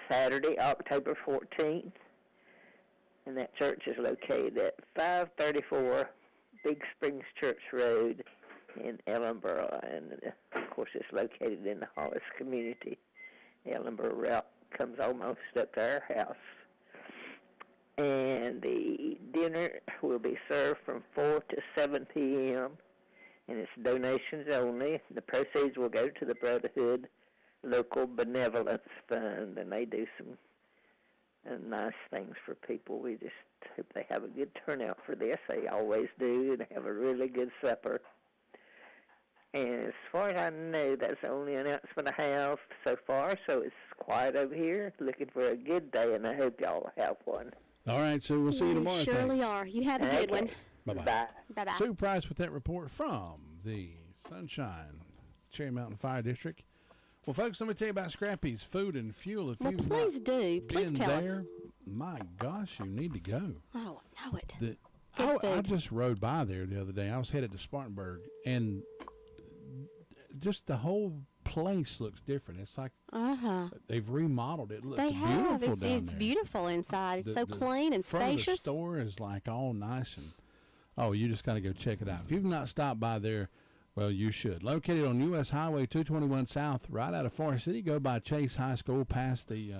Saturday, October 14th, and that church is located at 534 Big Springs Church Road in Ellenboro, and of course it's located in the Hollis community. The Ellenboro route comes almost up to our house. And the dinner will be served from 4 to 7 p.m., and it's donations only. The proceeds will go to the Brotherhood Local Benevolence Fund, and they do some and nice things for people. We just hope they have a good turnout for this. They always do, and have a really good supper. And as far as I know, that's the only announcement I have so far, so it's quiet over here. Looking for a good day, and I hope y'all have one. All right, so we'll see you tomorrow. Surely are. You have a good one. Bye-bye. Bye. Bye-bye. Sue Price with that report from the Sunshine Cherry Mountain Fire District. Well, folks, let me tell you about Scrappy's Food and Fuel. If you've please not do. Please been tell there, us. My gosh, you need to go. Oh, I know it. I just rode by there the other day. I was headed to Spartanburg, and just the whole place looks different. It's like they've remodeled it. It looks beautiful down It's there. beautiful inside. It's so clean and front spacious. Of the store is like all nice, and you just got to go check it out. If you've not stopped by there, well, you should. Located on U.S. Highway 221 South, right out of Forest City. Go by Chase High School, past the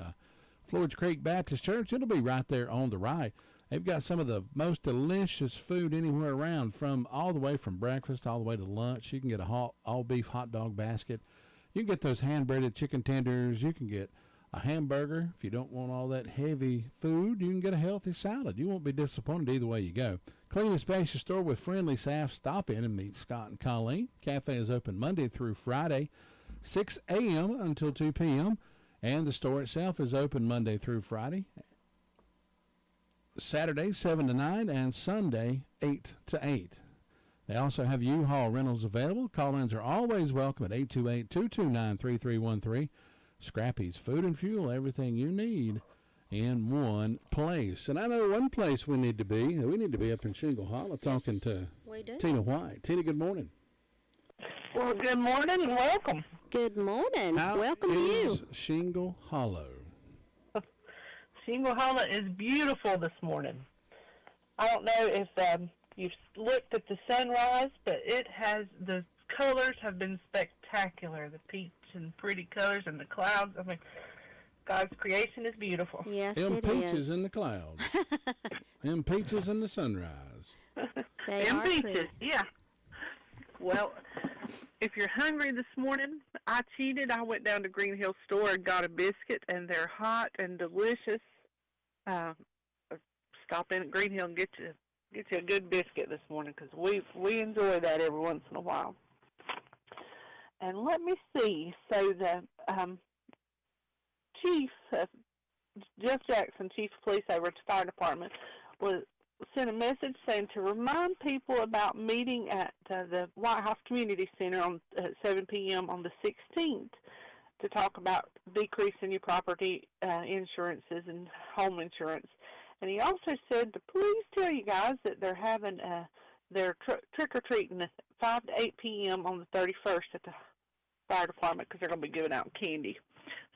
Floyd's Creek Baptist Church. It'll be right there on the right. They've got some of the most delicious food anywhere around, from all the way from breakfast all the way to lunch. You can get a all-beef hot dog basket. You can get those hand-breaded chicken tenders. You can get a hamburger. If you don't want all that heavy food, you can get a healthy salad. You won't be disappointed either way you go. Clean and spacious store with friendly staff. Stop in and meet Scott and Colleen. Cafe is open Monday through Friday, 6 a.m. until 2 p.m., and the store itself is open Monday through Friday, Saturday 7 to 9, and Sunday 8 to 8. They also have U-Haul rentals available. Call-ins are always welcome at 828-229-3313. Scrappy's Food and Fuel, everything you need in one place. And I know one place we need to be. We need to be up in Shingle Hollow talking to Tina White. Tina, good morning. Well, good morning and welcome. Good morning. Welcome to you. Shingle Hollow. Shingle Hollow is beautiful this morning. I don't know if you've looked at the sunrise, but the colors have been spectacular. The peach and pretty colors and the clouds. I mean, God's creation is beautiful. Yes, it peaches in the clouds. Them peaches in the sunrise. Them peaches, yeah. Well, if you're hungry this morning, I cheated. I went down to Green Hill store and got a biscuit, and they're hot and delicious. Stop in at Green Hill and get you a good biscuit this morning, because we enjoy that every once in a while. And let me see. So the chief, Jeff Jackson, chief of police over at the fire department, sent a message saying to remind people about meeting at the White House Community Center at 7 p.m. on the 16th to talk about decreasing your property insurances and home insurance. And he also said to please tell you guys that they're having their trick-or-treating at 5 to 8 p.m. on the 31st at the fire department, because they're going to be giving out candy.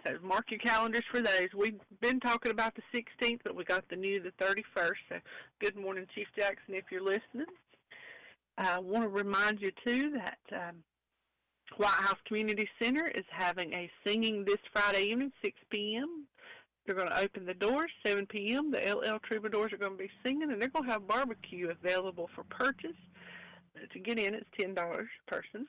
So mark your calendars for those. We've been talking about the 16th, but we got the 31st. So good morning, Chief Jackson, if you're listening. I want to remind you, too, that White House Community Center is having a singing this Friday evening, 6 p.m. They're going to open the doors, 7 p.m. The LL Troubadours are going to be singing, and they're going to have barbecue available for purchase. To get in, it's $10 per person.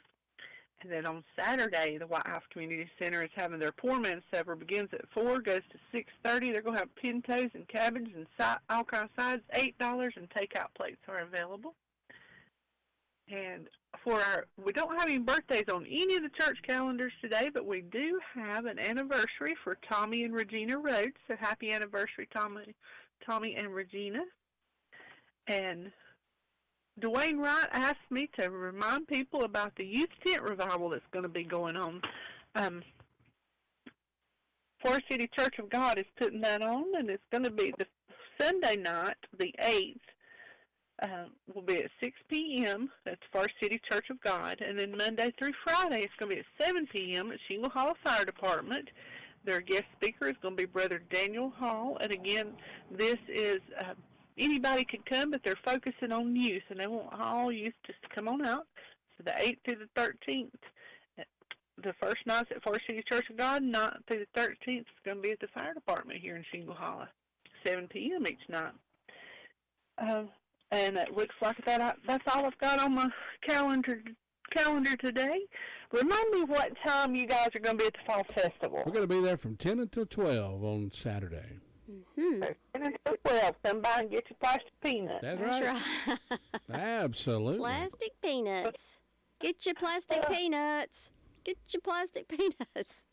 And then on Saturday, the White House Community Center is having their poor man's supper. Begins at 4, goes to 6:30. They're going to have pintos and cabbage and all kinds of sides, $8, and takeout plates are available. And we don't have any birthdays on any of the church calendars today, but we do have an anniversary for Tommy and Regina Rhodes. So happy anniversary, Tommy and Regina. And Dwayne Wright asked me to remind people about the youth tent revival that's going to be going on. Forest City Church of God is putting that on, and it's going to be the Sunday night, the 8th, will be at 6 p.m. at Forest City Church of God, and then Monday through Friday it's going to be at 7 p.m. at Shingle Hollow Fire Department. Their guest speaker is going to be Brother Daniel Hall, and again, this is anybody could come, but they're focusing on youth, and they want all youth just to come on out. So the 8th through the 13th, the first night's at Forest City Church of God, 9th through the 13th is going to be at the fire department here in Shingle Hollow, 7 p.m. each night. And it looks like that's all I've got on my calendar today. Remind me what time you guys are going to be at the Fall Festival. We're going to be there from 10 until 12 on Saturday. Mm-hmm. And as well, come by and get your plastic peanuts. That's right. Absolutely. Plastic peanuts. Get your plastic peanuts. Get your plastic peanuts.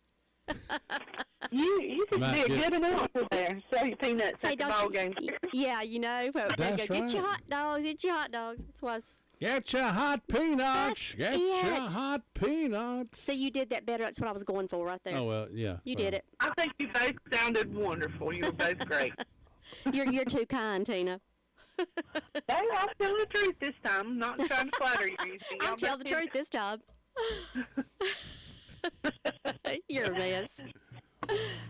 You could be a good announcer there and sell your peanuts at the ball game. Yeah, you know. That's Get your right. hot dogs. Get your hot dogs. That's what's. Get your hot peanuts. Get your hot peanuts. So you did that better. That's what I was going for right there. Oh, well, yeah. You did it. I think you both sounded wonderful. You were both great. You're too kind, Tina. Hey, I'll tell the truth this time. I'm not trying to flatter you. I'll tell the truth this time. You're a mess.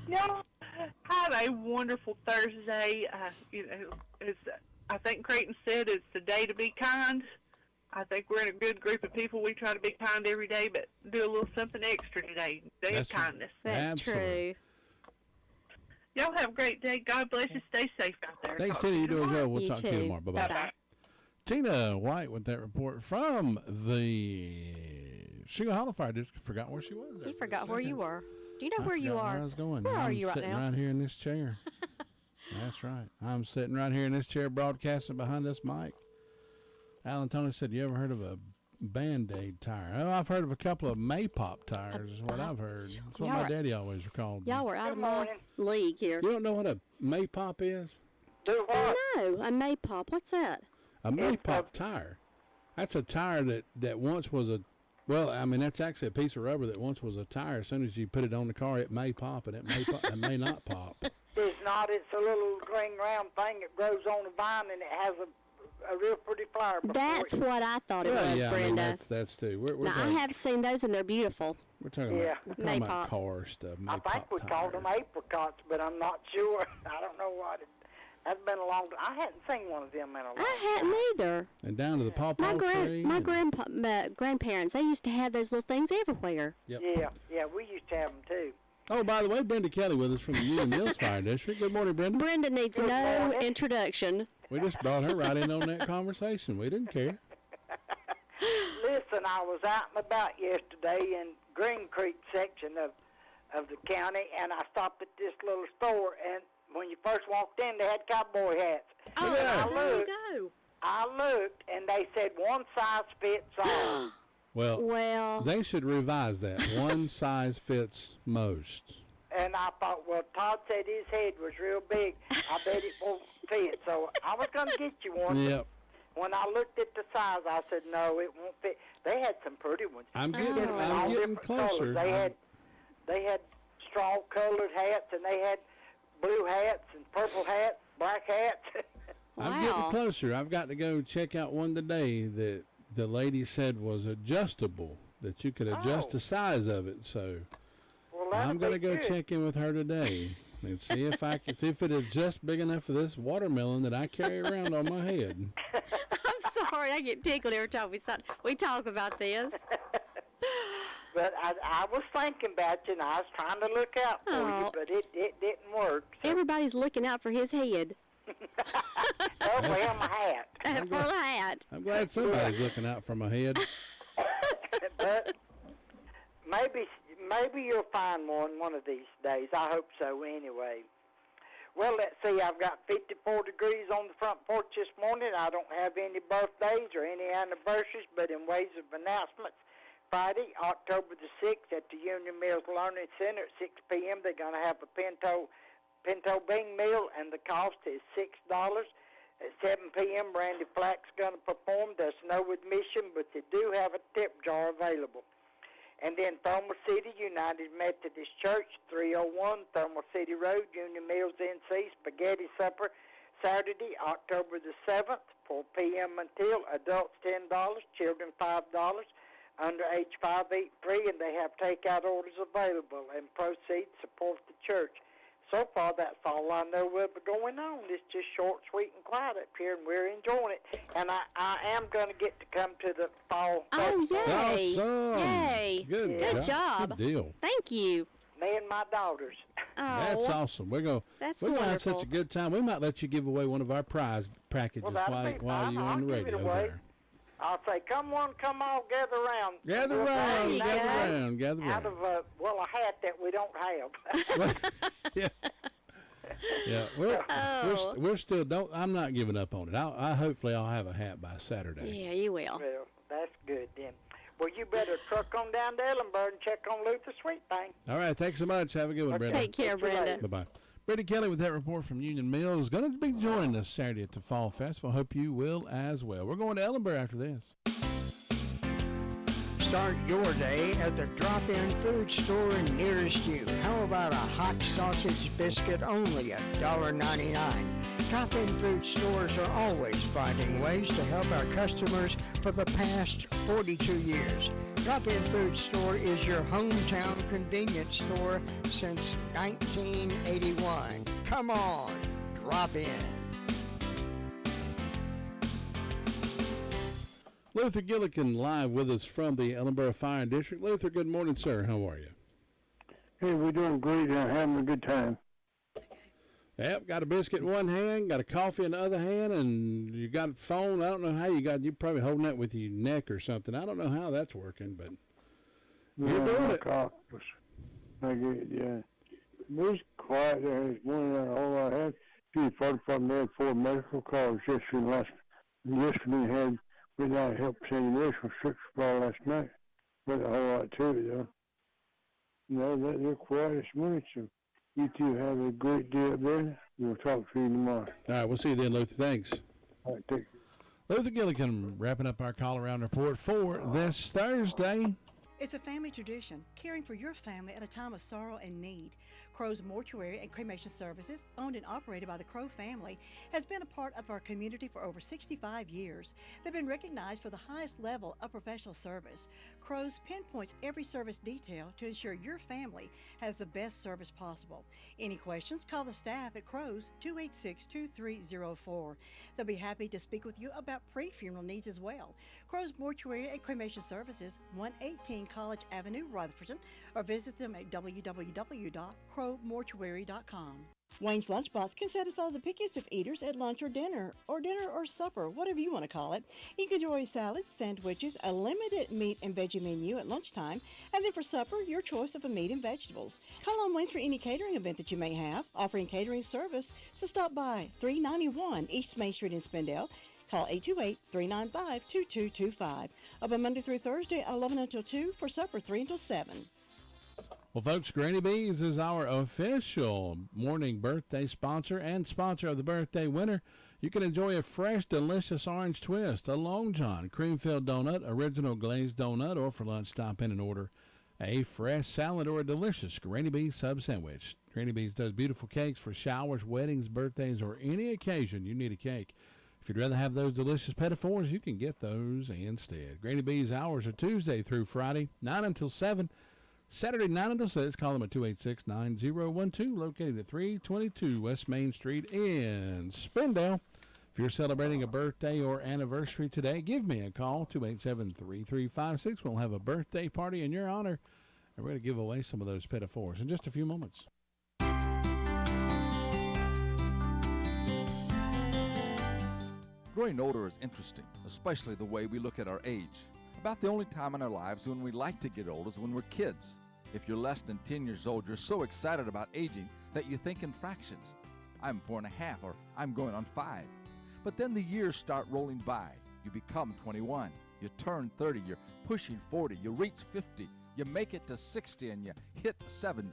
Y'all have a wonderful Thursday. I think Creighton said it's the day to be kind. I think we're in a good group of people. We try to be kind every day, but do a little something extra today. Day of kindness. That's true. Y'all have a great day. God bless you. Stay safe out there. Thanks, Tina. You do as well. We'll talk to you tomorrow. Bye-bye. Bye-bye. Tina White with that report from the Shingle Hollow Fire District. Forgot where she was. You forgot where you were. Do you know where you forgot are? Where I was going. Where I'm are you right sitting now? right here in this chair. That's right. I'm sitting right here in this chair broadcasting behind this mic. Alan Tony said, you ever heard of a Band-Aid tire? Oh, I've heard of a couple of Maypop tires is what I've heard. That's what my daddy always called them. Y'all were out of my league here. You don't know what a Maypop is? No, a Maypop. What's that? A Maypop tire. That's a tire that once was a, well, I mean, that's actually a piece of rubber that once was a tire. As soon as you put it on the car, it may pop and it may pop, it may not pop. It's not. It's a little green round thing that grows on a vine, and it has a real pretty flower. That's what I thought it was, yeah, Brenda. I mean, that's too. We're Now, I have seen those, and they're beautiful. We're talking about car stuff. I think we called them apricots, but I'm not sure. I don't know what. That's been a long time. I hadn't seen one of them in a long time. I hadn't either. And down to the pawpaw tree. My grandparents, they used to have those little things everywhere. Yep. Yeah, we used to have them too. Oh, by the way, Brenda Kelly with us from the Union Mills Fire District. Good morning, Brenda. Brenda needs no introduction. We just brought her right in on that conversation. We didn't care. Listen, I was out and about yesterday in Green Creek section of the county, and I stopped at this little store, and when you first walked in, they had cowboy hats. Oh, and there you go. I looked, and they said one size fits all. Well, they should revise that. One size fits most. And I thought, well, Todd said his head was real big. I bet it won't fit. So I was going to get you one. Yep. When I looked at the size, I said, no, it won't fit. They had some pretty ones. I'm getting Colors. closer. They had straw-colored hats, and they had blue hats and purple hats, black hats. I'm getting closer. I've got to go check out one today that the lady said was adjustable, that you could adjust the size of it. So I'm going to go check in with her today and see if it is just big enough for this watermelon that I carry around on my head. I'm sorry, I get tickled every time we talk about this. But I was thinking about you, and I was trying to look out for you, but it didn't work. So. Everybody's looking out for his head. Oh, well, my hat. For a hat. I'm glad somebody's looking out for my head. But maybe you'll find one of these days. I hope so anyway. Well, let's see. I've got 54 degrees on the front porch this morning. I don't have any birthdays or any anniversaries, but in ways of announcements, Friday, October the 6th at the Union Mills Learning Center at 6 p.m., they're going to have a pinto bean meal, and the cost is $6. At 7 p.m., Randy Flack's going to perform. There's no admission, but they do have a tip jar available. And then Thermal City United Methodist Church, 301 Thermal City Road, Union Mills, NC, spaghetti supper, Saturday, October the 7th, 4 p.m. until, adults $10, children $5, under age 5 eat free, and they have takeout orders available, and proceeds support the church. So far, that's all I know of going on. It's just short, sweet, and quiet up here, and we're enjoying it. And I am going to get to come to the fall. Oh, yay. Awesome. Yay. Good job. Good deal. Thank you. Me and my daughters. Oh, That's awesome. We're going to have such a good time. We might let you give away one of our prize packages while you're on the radio there. I'll say, come on, come all, gather around. Gather around. Out of, a hat that we don't have. Yeah. Yeah, we're still don't. I'm not giving up on it. Hopefully I'll have a hat by Saturday. Yeah, you will. Well, that's good then. Well, you better truck on down to Ellenburg and check on Luther Sweet Thing. All right, thanks so much. Have a good one, Brenda. Take care, Brenda. Bye-bye. Brenda Kelly with that report from Union Mills is going to be joining us Saturday at the Fall Festival. Hope you will as well. We're going to Ellenburg after this. Start your day at the drop-in food store nearest you. How about a hot sausage biscuit only $1.99? Drop-in food stores are always finding ways to help our customers for the past 42 years. Drop-in food store is your hometown convenience store since 1981. Come on, drop in. Luther Gillikin live with us from the Ellenboro Fire District. Luther, good morning, sir. How are you? Hey, we're doing great and having a good time. Yep, got a biscuit in one hand, got a coffee in the other hand, and you got a phone. I don't know how you're probably holding that with your neck or something. I don't know how that's working, but you're doing it. I get it, yeah. It was quiet. There's one all I had. The fire department had 4 medical calls yesterday had without help sending medical call last night. But a whole lot to it, though. They're quiet this morning, so you two have a great day up there. We'll talk to you tomorrow. All right, we'll see you then, Luther. Thanks. All right, take care. Luther Gillikin wrapping up our call around report for this Thursday. It's a family tradition, caring for your family at a time of sorrow and need. Crow's Mortuary and Cremation Services, owned and operated by the Crow family, has been a part of our community for over 65 years. They've been recognized for the highest level of professional service. Crow's pinpoints every service detail to ensure your family has the best service possible. Any questions, call the staff at Crow's 286-2304. They'll be happy to speak with you about pre-funeral needs as well. Crow's Mortuary and Cremation Services, 118 College Avenue, Rutherford, or visit them at www.crowmortuary.com. Wayne's Lunchbox can satisfy the pickiest of eaters at lunch or dinner or supper, whatever you want to call it. You can enjoy salads, sandwiches, a limited meat and veggie menu at lunchtime, and then for supper, your choice of a meat and vegetables. Call on Wayne's for any catering event that you may have, offering catering service, so stop by 391 East Main Street in Spindale. Call 828-395-2225. Open Monday through Thursday, 11 until 2, for supper, 3 until 7. Well, folks, Granny B's is our official morning birthday sponsor and sponsor of the birthday winner. You can enjoy a fresh, delicious orange twist, a Long John cream-filled donut, original glazed donut, or for lunch, stop in and order a fresh salad or a delicious Granny B's sub sandwich. Granny B's does beautiful cakes for showers, weddings, birthdays, or any occasion you need a cake. If you'd rather have those delicious petit fours, you can get those instead. Granny B's hours are Tuesday through Friday, 9 until 7. Saturday, 9 until 6. Call them at 286-9012, located at 322 West Main Street in Spindale. If you're celebrating a birthday or anniversary today, give me a call, 287-3356. We'll have a birthday party in your honor, and we're going to give away some of those petit fours in just a few moments. Growing older is interesting, especially the way we look at our age. About the only time in our lives when we like to get old is when we're kids. If you're less than 10 years old, you're so excited about aging that you think in fractions. I'm 4.5, or I'm going on 5. But then the years start rolling by. You become 21, you turn 30, you're pushing 40, you reach 50, you make it to 60, and you hit 70.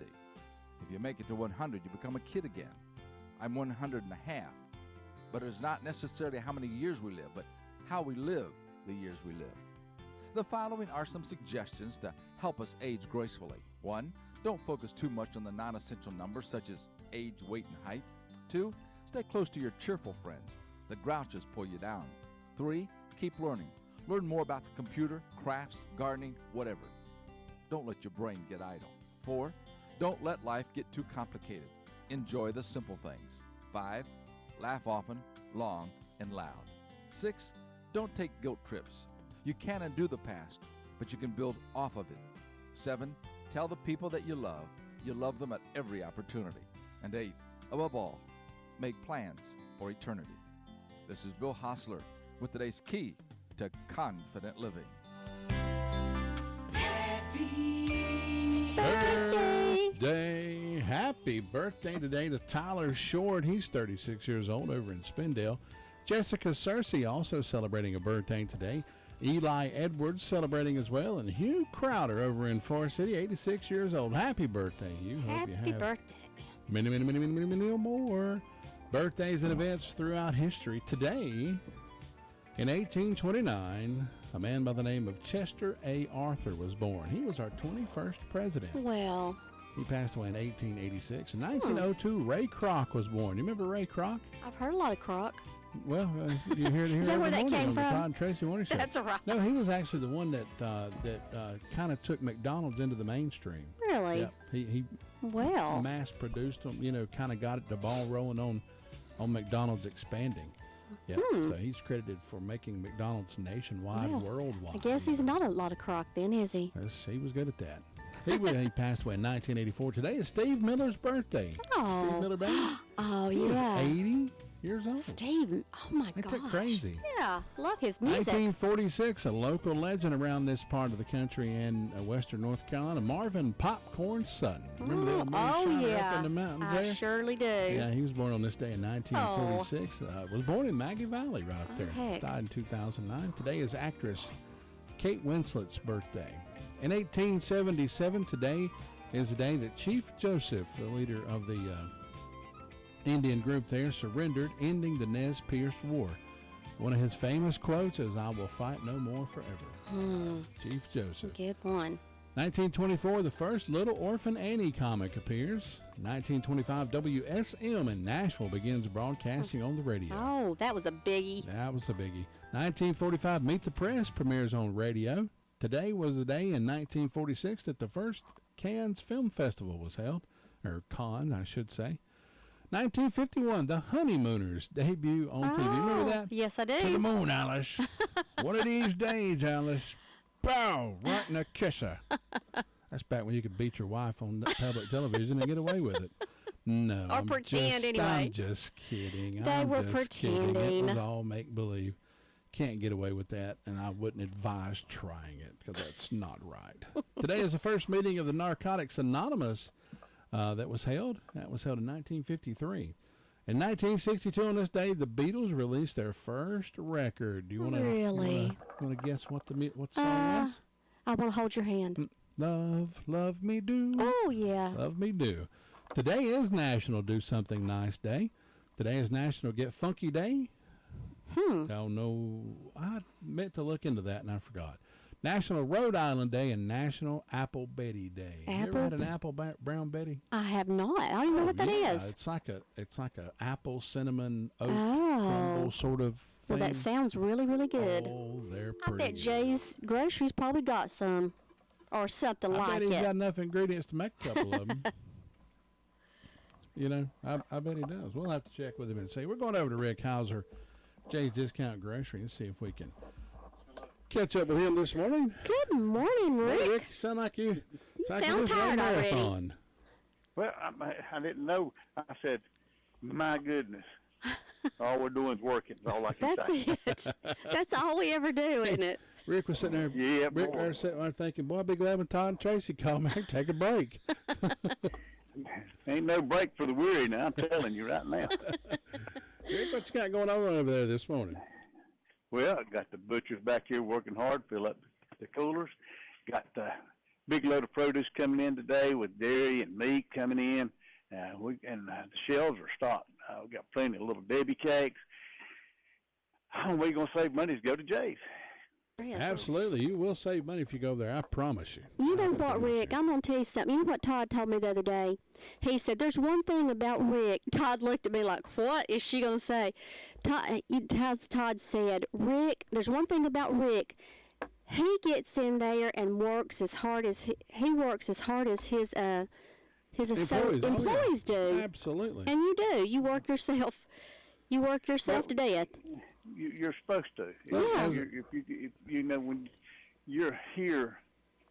If you make it to 100, you become a kid again. I'm 100.5. But it's not necessarily how many years we live, but how we live the years we live. The following are some suggestions to help us age gracefully. 1, don't focus too much on the non-essential numbers such as age, weight, and height. 2, stay close to your cheerful friends. The grouches pull you down. 3, keep learning. Learn more about the computer, crafts, gardening, whatever. Don't let your brain get idle. 4, don't let life get too complicated. Enjoy the simple things. 5, laugh often, long, and loud. 6, don't take guilt trips. You can undo the past, but you can build off of it. 7, tell the people that you love them at every opportunity. And 8, above all, make plans for eternity. This is Bill Hostler with today's key to confident living. Happy birthday. Happy birthday today to Tyler Short. He's 36 years old over in Spindale. Jessica Cersei also celebrating a birthday today. Eli Edwards celebrating as well. And Hugh Crowder over in Forest City, 86 years old. Happy birthday, Hugh. Hope you Happy have birthday. many more birthdays and events throughout history. Today, in 1829, a man by the name of Chester A. Arthur was born. He was our 21st president. Well, He passed away in 1886. In 1902, Ray Kroc was born. You remember Ray Kroc? I've heard a lot of crock. Well, you hear it here Is that every where that morning came on the from? Todd and Tracy Morning Show. That's right. No, he was actually the one that kind of took McDonald's into the mainstream. Really? Yep. He Well. mass-produced them, kind of got the ball rolling on McDonald's expanding. Yeah, so he's credited for making McDonald's nationwide, Well, worldwide. I guess he's not a lot of crock then, is he? Yes, he was good at that. He passed away in 1984. Today is Steve Miller's birthday. Oh. Steve Miller Band. Oh, He was yeah. 80 years old. Steve, oh my Ain't gosh. that crazy? Yeah, love his music. 1946, a local legend around this part of the country and western North Carolina, Marvin Popcorn Sutton. Remember the old moonshiner up in the mountains I there? surely do. Yeah, he was born on this day in 1946. Was born in Maggie Valley right up there. heck. Died in 2009. Today is actress Kate Winslet's birthday. In 1877, today is the day that Chief Joseph, the leader of the Indian group there, surrendered, ending the Nez Perce War. One of his famous quotes is, "I will fight no more forever." Chief Joseph. Good one. 1924, the first Little Orphan Annie comic appears. 1925, WSM in Nashville begins broadcasting on the radio. Oh, that was a biggie. That was a biggie. 1945, Meet the Press premieres on radio. Today was the day in 1946 that the first Cannes Film Festival was held, or Cannes, I should say. 1951, The Honeymooners debut on TV. Remember that? Yes, I do. To the moon, Alice. One of these days, Alice. Bow, right in a kisser. That's back when you could beat your wife on public television and get away with it. No. Or pretend, anyway. I'm just kidding. They were just kidding. pretending. It was all make-believe. Can't get away with that, and I wouldn't advise trying it because that's not right. Today is the first meeting of the Narcotics Anonymous that was held. That was held in 1953. In 1962, on this day, the Beatles released their first record. Do you want to Really? Want to guess what the song was? I want to hold your hand. Love me do. Oh, yeah. Love me do. Today is National Do Something Nice Day. Today is National Get Funky Day. Oh, no. I meant to look into that, and I forgot. National Rhode Island Day and National Apple Betty Day. You ever had an apple brown Betty? I have not. I don't even know what that is. It's like a apple cinnamon oat crumble sort of thing. Well, that sounds really, really good. Oh, they're I pretty. bet Jay's Groceries probably got some or something I like bet he's it. got enough ingredients to make a couple of them. I bet he does. We'll have to check with him and see. We're going over to Rick Hauser, Jay's Discount Grocery, and see if we can catch up with him this morning. Good morning, Rick. Hey, Rick, you sound like you sound just ran tired a already. marathon. Well, I didn't know. I said, my goodness. All we're doing is working. That's all I can That's say. it. That's all we ever do, isn't it? Rick was sitting there. Yeah, Rick boy. was sitting there thinking, boy, I'd be glad when Todd and Tracy call me. I can take a break. Ain't no break for the weary now, I'm telling you right now. Rick, what you got going on over there this morning? Well, I got the butchers back here working hard, fill up the coolers. Got the big load of produce coming in today with dairy and meat coming in. The shelves are stocked. We've got plenty of little Debbie cakes. How we going to save money is go to Jay's. Absolutely. You will save money if you go there. I promise you. You know what, Rick? I'm going to tell you something. You know what Todd told me the other day? He said, there's one thing about Rick. Todd looked at me like, what is she going to say? Todd said, Rick, there's one thing about Rick. He gets in there and works as hard as he works as hard as his employees do. Absolutely. And you do. You work yourself. You work yourself to death. You're supposed to. Yeah. If you know, when you're here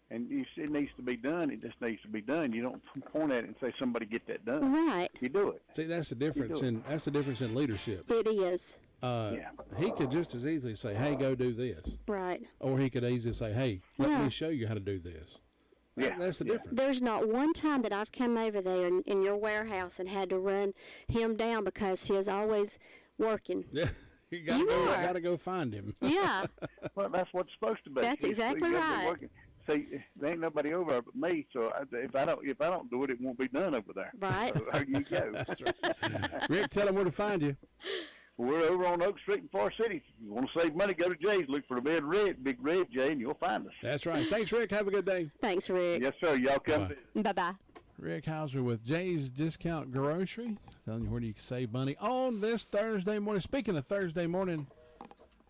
and it needs to be done, it just needs to be done. You don't point at it and say, somebody get that done. Right. You do it. See, that's the difference in leadership. It is. He could just as easily say, hey, go do this. Right. Or he could easily say, hey, let me show you how to do this. Yeah, that's the difference. There's not one time that I've come over there in your warehouse and had to run him down because he is always working. Yeah, you gotta go find him. Yeah. Well, that's what it's supposed to be. That's exactly You gotta be right. working. See, there ain't nobody over there but me, so if I don't do it, it won't be done over there. Right. So there you go. That's right. Rick, tell them where to find you. We're over on Oak Street in Forest City. If you want to save money, go to Jay's. Look for the big red Jay, and you'll find us. That's right. Thanks, Rick. Have a good day. Thanks, Rick. Yes, sir. Y'all come. Bye-bye. Rick Hauser with Jay's Discount Grocery, telling you where you can save money on this Thursday morning. Speaking of Thursday morning,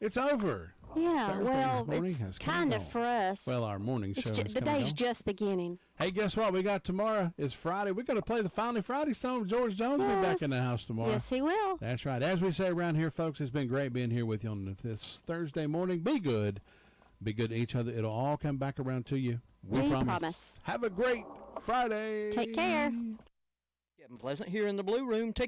it's over. Yeah, Thursday well, morning it's has come kind and of for us. Well, our morning show is the come and day's go. just beginning. Hey, guess what? We got tomorrow is Friday. We're going to play the Finally Friday song. George Jones will be back in the house tomorrow. Yes, he will. That's right. As we say around here, folks, it's been great being here with you on this Thursday morning. Be good. Be good to each other. It'll all come back around to you. We promise. Have a great Friday. Take care. Kevin Pleasant here in the Blue Room.